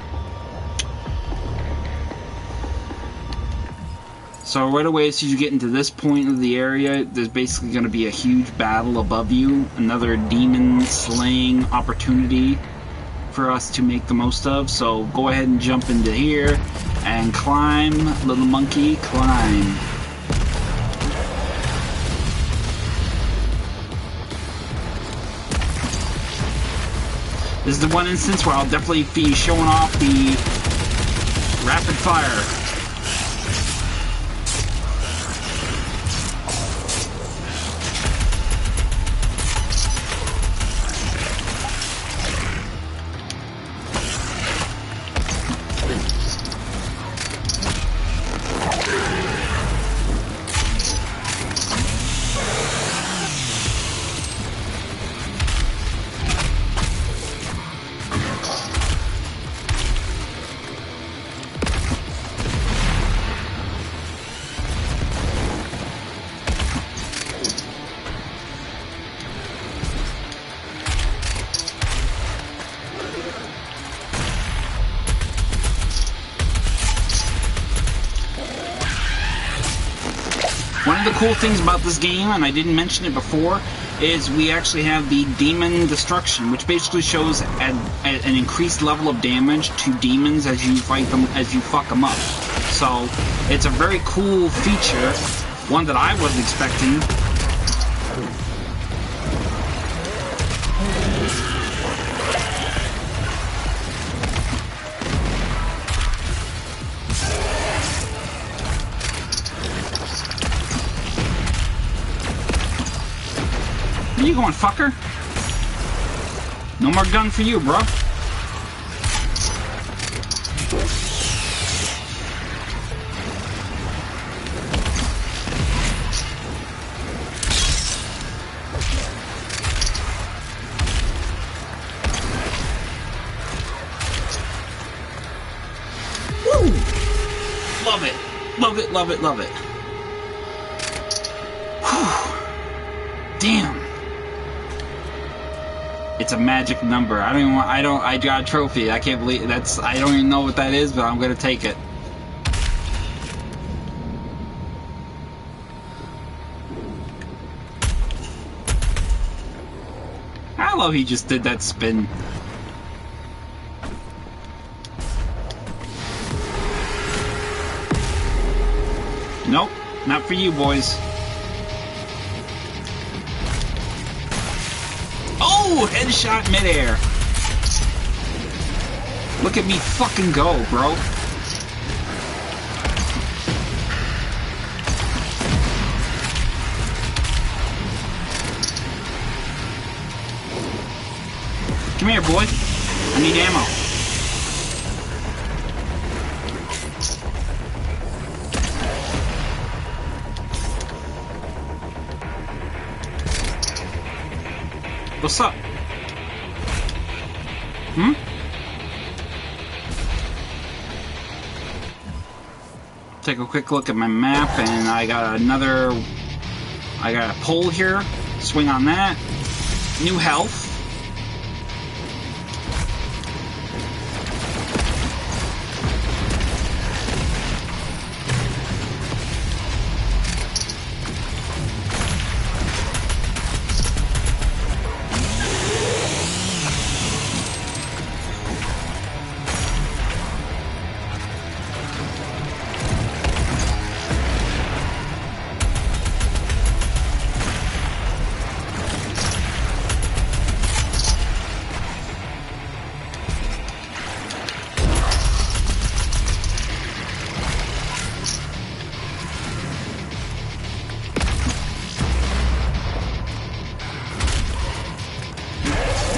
So right away, as soon as you get into this point of the area, there's basically going to be a huge battle above you. Another demon slaying opportunity for us to make the most of. So go ahead and jump into here and climb, little monkey, climb. This is the one instance where I'll definitely be showing off the rapid fire. One of the cool things about this game, and I didn't mention it before, is we actually have the demon destruction, which basically shows an increased level of damage to demons as you fight them, as you fuck them up. So it's a very cool feature, one that I wasn't expecting. Where you going, fucker? No more gun for you, bro. Woo! Love it. Love it, love it, love it. Whew. Damn. It's a magic number. I got a trophy. I can't believe that's, I don't even know what that is, but I'm gonna take it. I love he just did that spin. Nope, not for you boys. Oh, headshot midair. Look at me fucking go, bro. Come here, boy. I need ammo. What's up? Hmm? Take a quick look at my map, and I got a pole here. Swing on that. New health.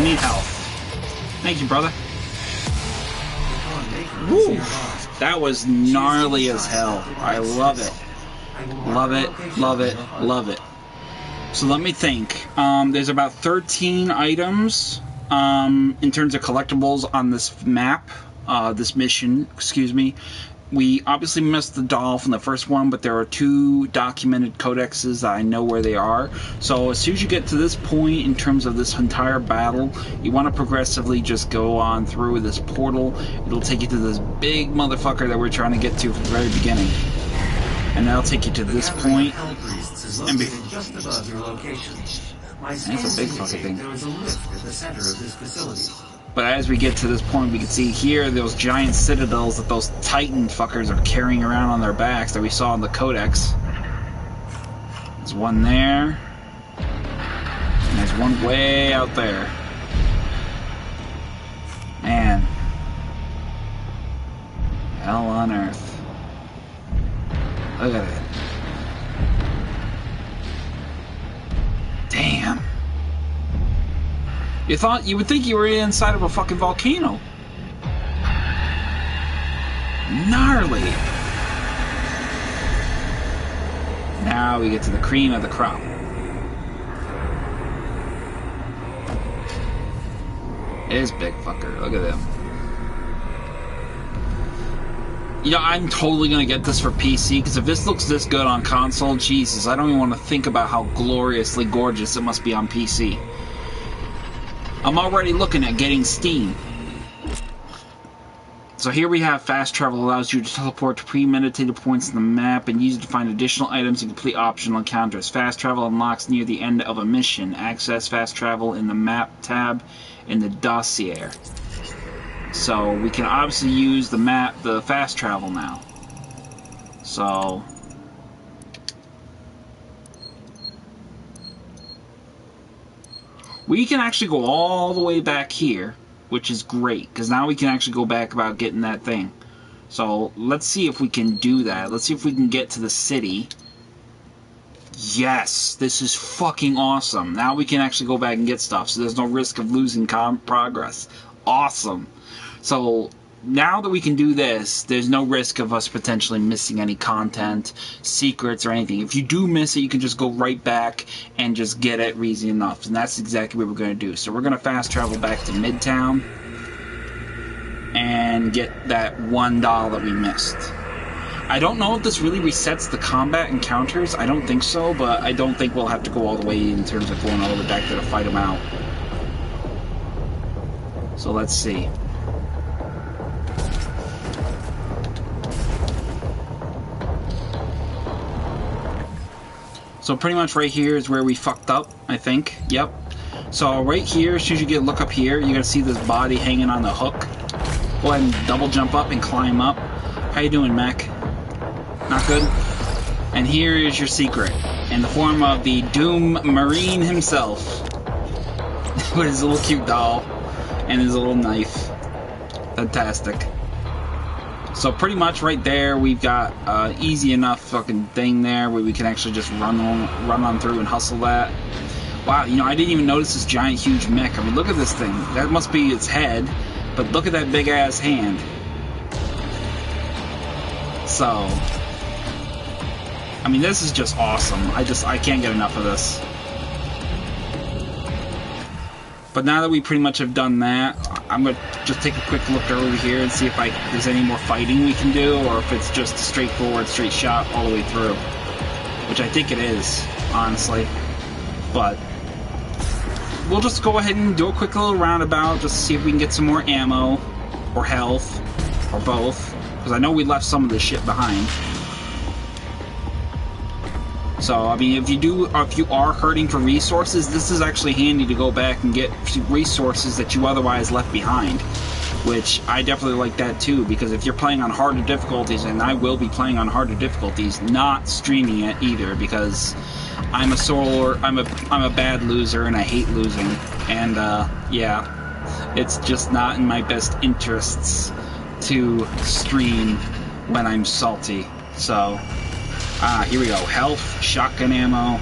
Need help. Thank you, brother. Woo! That was gnarly as hell. I love it. Love it, love it, love it. So let me think. There's about 13 items in terms of collectibles on this map, this mission, excuse me. We obviously missed the doll from the first one, but there are 2 documented codexes that I know where they are. So as soon as you get to this point in terms of this entire battle, you want to progressively just go on through this portal. It'll take you to this big motherfucker that we're trying to get to from the very beginning. And that'll take you to this point. And just above your location. That's a big fucking thing. There is a lift at the center of this facility. But as we get to this point, we can see here those giant citadels that those Titan fuckers are carrying around on their backs that we saw in the Codex. There's one there. And there's one way out there. Man. Hell on earth. Look at it. Damn. You would think you were inside of a fucking volcano. Gnarly. Now we get to the cream of the crop. This big fucker. Look at him. You know, I'm totally gonna get this for PC, because if this looks this good on console, Jesus, I don't even want to think about how gloriously gorgeous it must be on PC. I'm already looking at getting Steam. So here we have fast travel allows you to teleport to premeditated points in the map and use it to find additional items and complete optional encounters. Fast travel unlocks near the end of a mission. Access fast travel in the map tab in the dossier. So we can obviously use the fast travel now. So we can actually go all the way back here, which is great, because now we can actually go back about getting that thing. So let's see if we can do that. Let's see if we can get to the city. Yes, this is fucking awesome. Now we can actually go back and get stuff, so there's no risk of losing progress. Awesome. So now that we can do this, there's no risk of us potentially missing any content, secrets, or anything. If you do miss it, you can just go right back and just get it easy enough. And that's exactly what we're going to do. So we're going to fast travel back to Midtown and get that $1 that we missed. I don't know if this really resets the combat encounters. I don't think so, but I don't think we'll have to go all the way in terms of going all the way back there to fight them out. So let's see. So pretty much right here is where we fucked up, I think. Yep. So right here, as soon as you look up here, you're gonna see this body hanging on the hook. Go ahead and double jump up and climb up. How you doing, Mac? Not good? And here is your secret, in the form of the Doom Marine himself. With his little cute doll and his little knife. Fantastic. So pretty much right there, we've got easy enough fucking thing there where we can actually just run on through and hustle that. Wow, you know, I didn't even notice this giant, huge mech. I mean, look at this thing. That must be its head, but look at that big ass hand. So, I mean, this is just awesome. I can't get enough of this. But now that we pretty much have done that, I'm going to just take a quick look over here and see if there's any more fighting we can do, or if it's just a straightforward, straight shot all the way through. Which I think it is, honestly. But we'll just go ahead and do a quick little roundabout just to see if we can get some more ammo, or health, or both. Because I know we left some of this shit behind. So, I mean, if you are hurting for resources, this is actually handy to go back and get resources that you otherwise left behind. Which, I definitely like that too, because if you're playing on harder difficulties, and I will be playing on harder difficulties, not streaming it either, because I'm a bad loser, and I hate losing. And, yeah, it's just not in my best interests to stream when I'm salty. So, here we go. Health, shotgun ammo.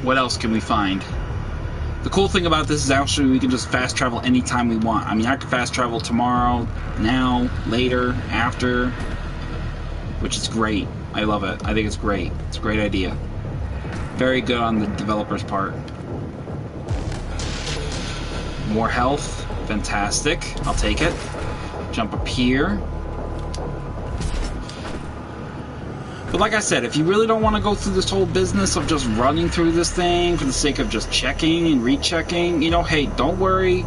What else can we find? The cool thing about this is actually we can just fast travel anytime we want. I mean, I could fast travel tomorrow, now, later, after, which is great. I love it. I think it's great. It's a great idea. Very good on the developer's part. More health. Fantastic. I'll take it. Jump up here. But like I said, if you really don't want to go through this whole business of just running through this thing for the sake of just checking and rechecking, you know, hey, don't worry.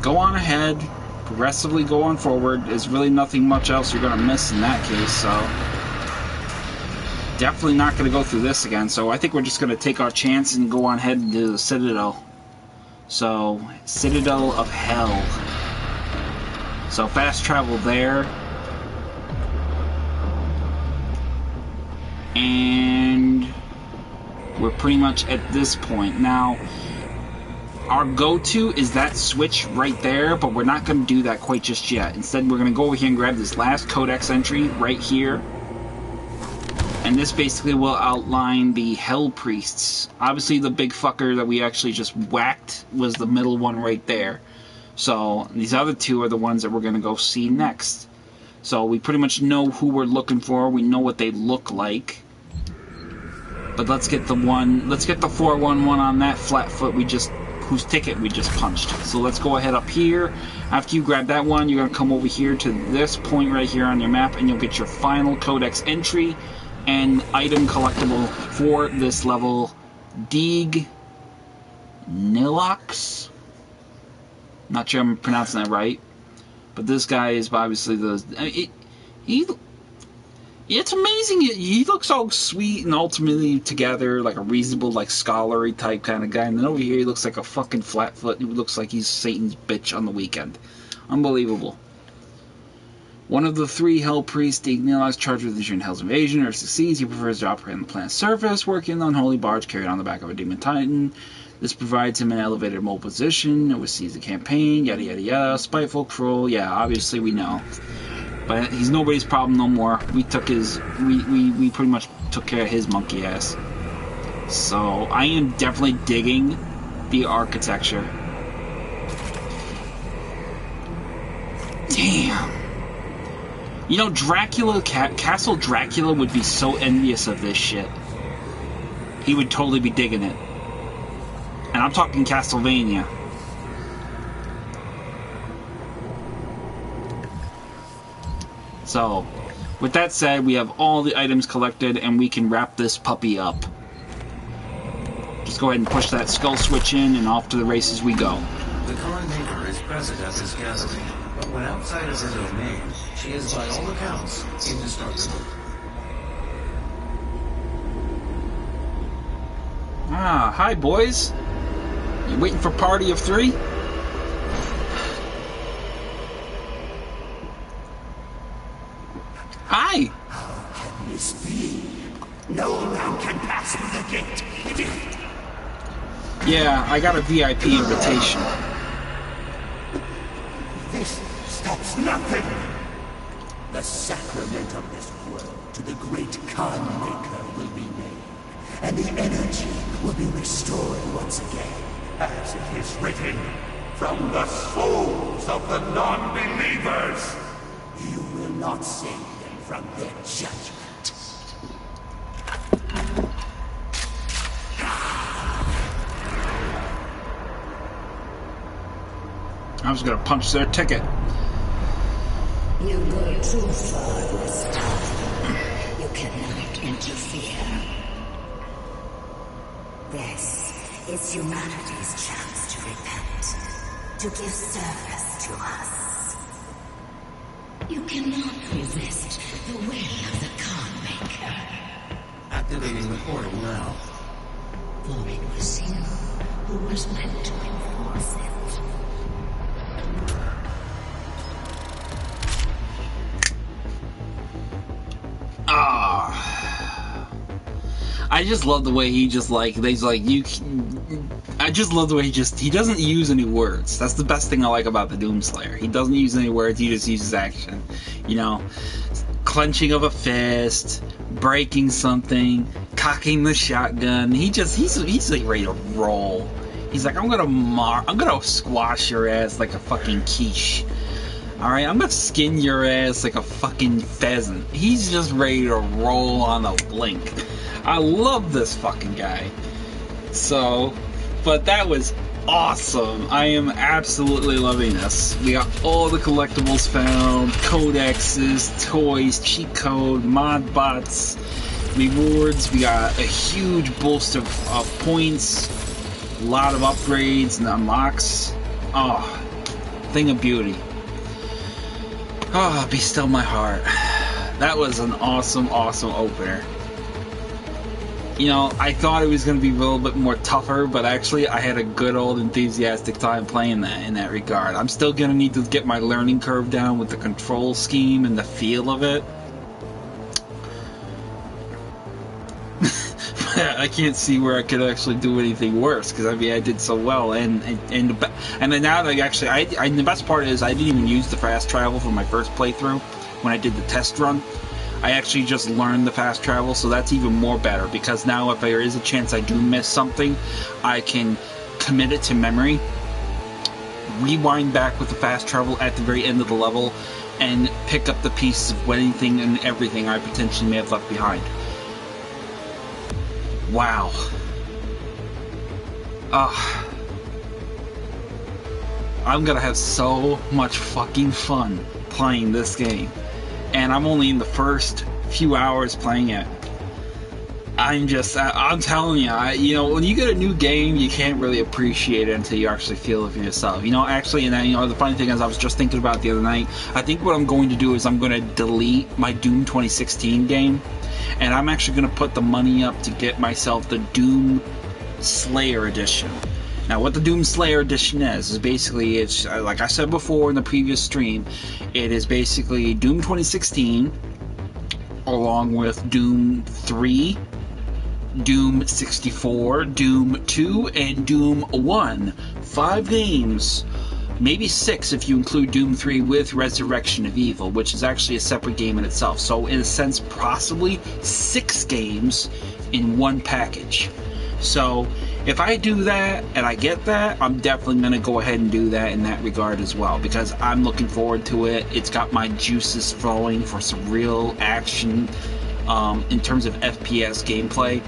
Go on ahead. Progressively go on forward. There's really nothing much else you're going to miss in that case, so... Definitely not going to go through this again, so I think we're just going to take our chance and go on ahead and do the Citadel. So, Citadel of Hell. So, fast travel there. And we're pretty much at this point. Now, our go-to is that switch right there, but we're not going to do that quite just yet. Instead, we're going to go over here and grab this last codex entry right here. And this basically will outline the Hell Priests. Obviously, the big fucker that we actually just whacked was the middle one right there. So, these other two are the ones that we're going to go see next. So, we pretty much know who we're looking for. We know what they look like. But let's get the 411 on that flatfoot whose ticket we just punched. So, let's go ahead up here. After you grab that one, you're going to come over here to this point right here on your map, and you'll get your final codex entry and item collectible for this level, D00M. Not sure I'm pronouncing that right, but this guy is obviously it's amazing. He looks all sweet and ultimately together, like a reasonable, like scholarly type kind of guy, and then over here he looks like a fucking flatfoot. He looks like he's Satan's bitch on the weekend. Unbelievable. One of the three Hell Priests, D00M, is charged with ensuring Hell's invasion. Or succeeds, he prefers to operate on the planet's surface, working on unholy barge carried on the back of a demon titan. This provides him an elevated mobile position, oversees the campaign, yada yada yada. Spiteful, cruel, yeah, obviously we know. But he's nobody's problem no more. We pretty much took care of his monkey ass. So I am definitely digging the architecture. Damn. You know, Dracula, Castle Dracula would be so envious of this shit. He would totally be digging it. And I'm talking Castlevania. So, with that said, we have all the items collected, and we can wrap this puppy up. Just go ahead and push that skull switch in, and off to the races we go. The Khan Maker is present at this gathering, but when outside of her domain, she is by all accounts indestructible. Ah, hi boys. You waiting for party of 3? Hi. How can this be? No man can pass through the gate. Yeah, I got a VIP invitation. This stops nothing. The sacrament of this world to the great Khan Maker will be made, and the energy will be restored once again. As it is written, from the souls of the non-believers, you will not save them from their judgment. I was gonna punch their ticket. You go too far, Mister. You cannot interfere. This is humanity's chance to repent, to give service to us. You cannot resist the will of the Khan Maker. Activating the portal now. For it was you who was meant to enforce it. I just love the way he just like, he's like, I just love the way he doesn't use any words. That's the best thing I like about the Doomslayer. He doesn't use any words, he just uses action. You know, clenching of a fist, breaking something, cocking the shotgun. He's like ready to roll. He's like, I'm gonna squash your ass like a fucking quiche. Alright, I'm gonna skin your ass like a fucking pheasant. He's just ready to roll on a blink. I love this fucking guy. So, but that was awesome. I am absolutely loving this. We got all the collectibles found, codexes, toys, cheat code, mod bots, rewards. We got a huge boost of points, a lot of upgrades and unlocks. Oh, thing of beauty. Oh, be still my heart. That was an awesome, awesome opener. You know, I thought it was going to be a little bit more tougher, but actually I had a good old enthusiastic time playing that in that regard. I'm still going to need to get my learning curve down with the control scheme and the feel of it. I can't see where I could actually do anything worse, because I mean I did so well, and then now that the best part is I didn't even use the fast travel for my first playthrough when I did the test run. I actually just learned the fast travel, so that's even more better, because now if there is a chance I do miss something, I can commit it to memory, rewind back with the fast travel at the very end of the level, and pick up the pieces of anything and everything I potentially may have left behind. Wow. I'm gonna have so much fucking fun playing this game. And I'm only in the first few hours playing it. I'm telling you, you know, when you get a new game, you can't really appreciate it until you actually feel it for yourself. You know, actually, and then, you know, the funny thing is, I was just thinking about it the other night. I think what I'm going to do is I'm going to delete my Doom 2016 game, and I'm actually going to put the money up to get myself the Doom Slayer Edition. Now, what the Doom Slayer Edition is basically, it's like I said before in the previous stream, it is basically Doom 2016 along with Doom 3, Doom 64, Doom 2, and Doom 1. 5 games, maybe 6 if you include Doom 3 with Resurrection of Evil, which is actually a separate game in itself. So, in a sense, possibly 6 games in one package. So, if I do that and I get that, I'm definitely going to go ahead and do that in that regard as well, because I'm looking forward to it. It's got my juices flowing for some real action in terms of FPS gameplay.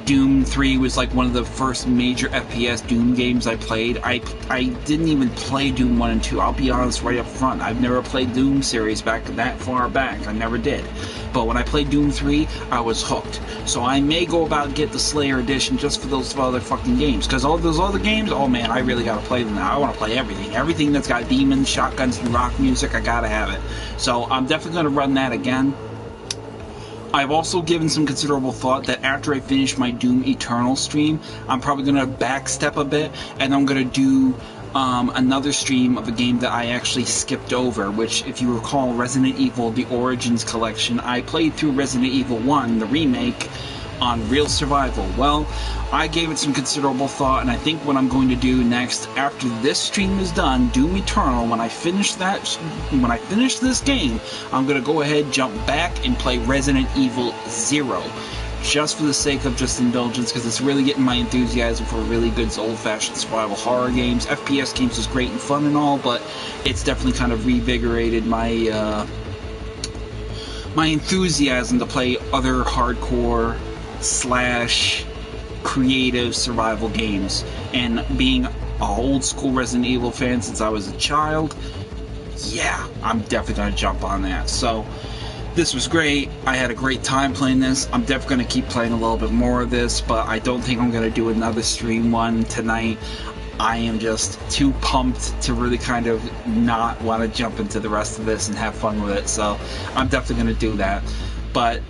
Doom 3 was like one of the first major FPS Doom games I played. I didn't even play Doom 1 and 2. I'll be honest right up front. I've never played Doom series back that far back. I never did. But when I played Doom 3, I was hooked. So I may go about and get the Slayer Edition just for those other fucking games. Because all those other games, oh man, I really gotta play them now. I want to play everything. Everything that's got demons, shotguns, and rock music, I gotta have it. So I'm definitely gonna run that again. I've also given some considerable thought that after I finish my Doom Eternal stream, I'm probably going to backstep a bit, and I'm going to do another stream of a game that I actually skipped over, which, if you recall, Resident Evil The Origins Collection, I played through Resident Evil 1, the remake, on Real Survival. Well, I gave it some considerable thought, and I think what I'm going to do next, after this stream is done, Doom Eternal, when I finish this game, I'm going to go ahead, jump back, and play Resident Evil 0. Just for the sake of just indulgence, because it's really getting my enthusiasm for really good old-fashioned survival horror games. FPS games is great and fun and all, but it's definitely kind of revigorated my my enthusiasm to play other hardcore / creative survival games. And being an old school Resident Evil fan since I was a child, yeah, I'm definitely going to jump on that. So this was great. I had a great time playing this. I'm definitely going to keep playing a little bit more of this, but I don't think I'm going to do another stream one tonight. I am just too pumped to really kind of not want to jump into the rest of this and have fun with it. So I'm definitely going to do that. But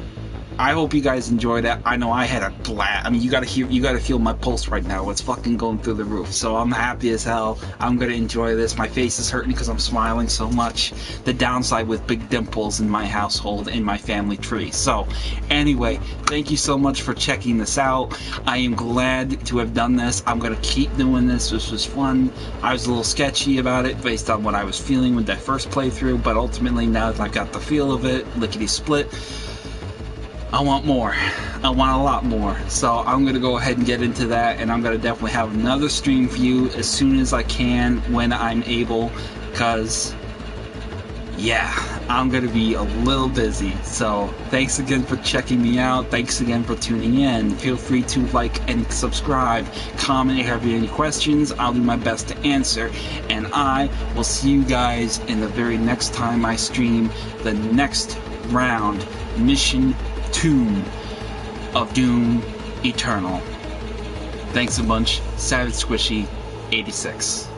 I hope you guys enjoyed it. I know I had a blast. I mean, you gotta feel my pulse right now. It's fucking going through the roof. So I'm happy as hell. I'm gonna enjoy this. My face is hurting because I'm smiling so much. The downside with big dimples in my household, in my family tree. So anyway, thank you so much for checking this out. I am glad to have done this. I'm gonna keep doing this. This was fun. I was a little sketchy about it based on what I was feeling with that first playthrough, but ultimately now that I've got the feel of it, lickety split, I want more. I want a lot more. So I'm going to go ahead and get into that, and I'm going to definitely have another stream for you as soon as I can when I'm able, because, yeah, I'm going to be a little busy. So thanks again for checking me out. Thanks again for tuning in. Feel free to like and subscribe. Comment if you have any questions. I'll do my best to answer. And I will see you guys in the very next time I stream the next round, Mission 2 of Doom Eternal. Thanks a bunch. Savage Squishy 86.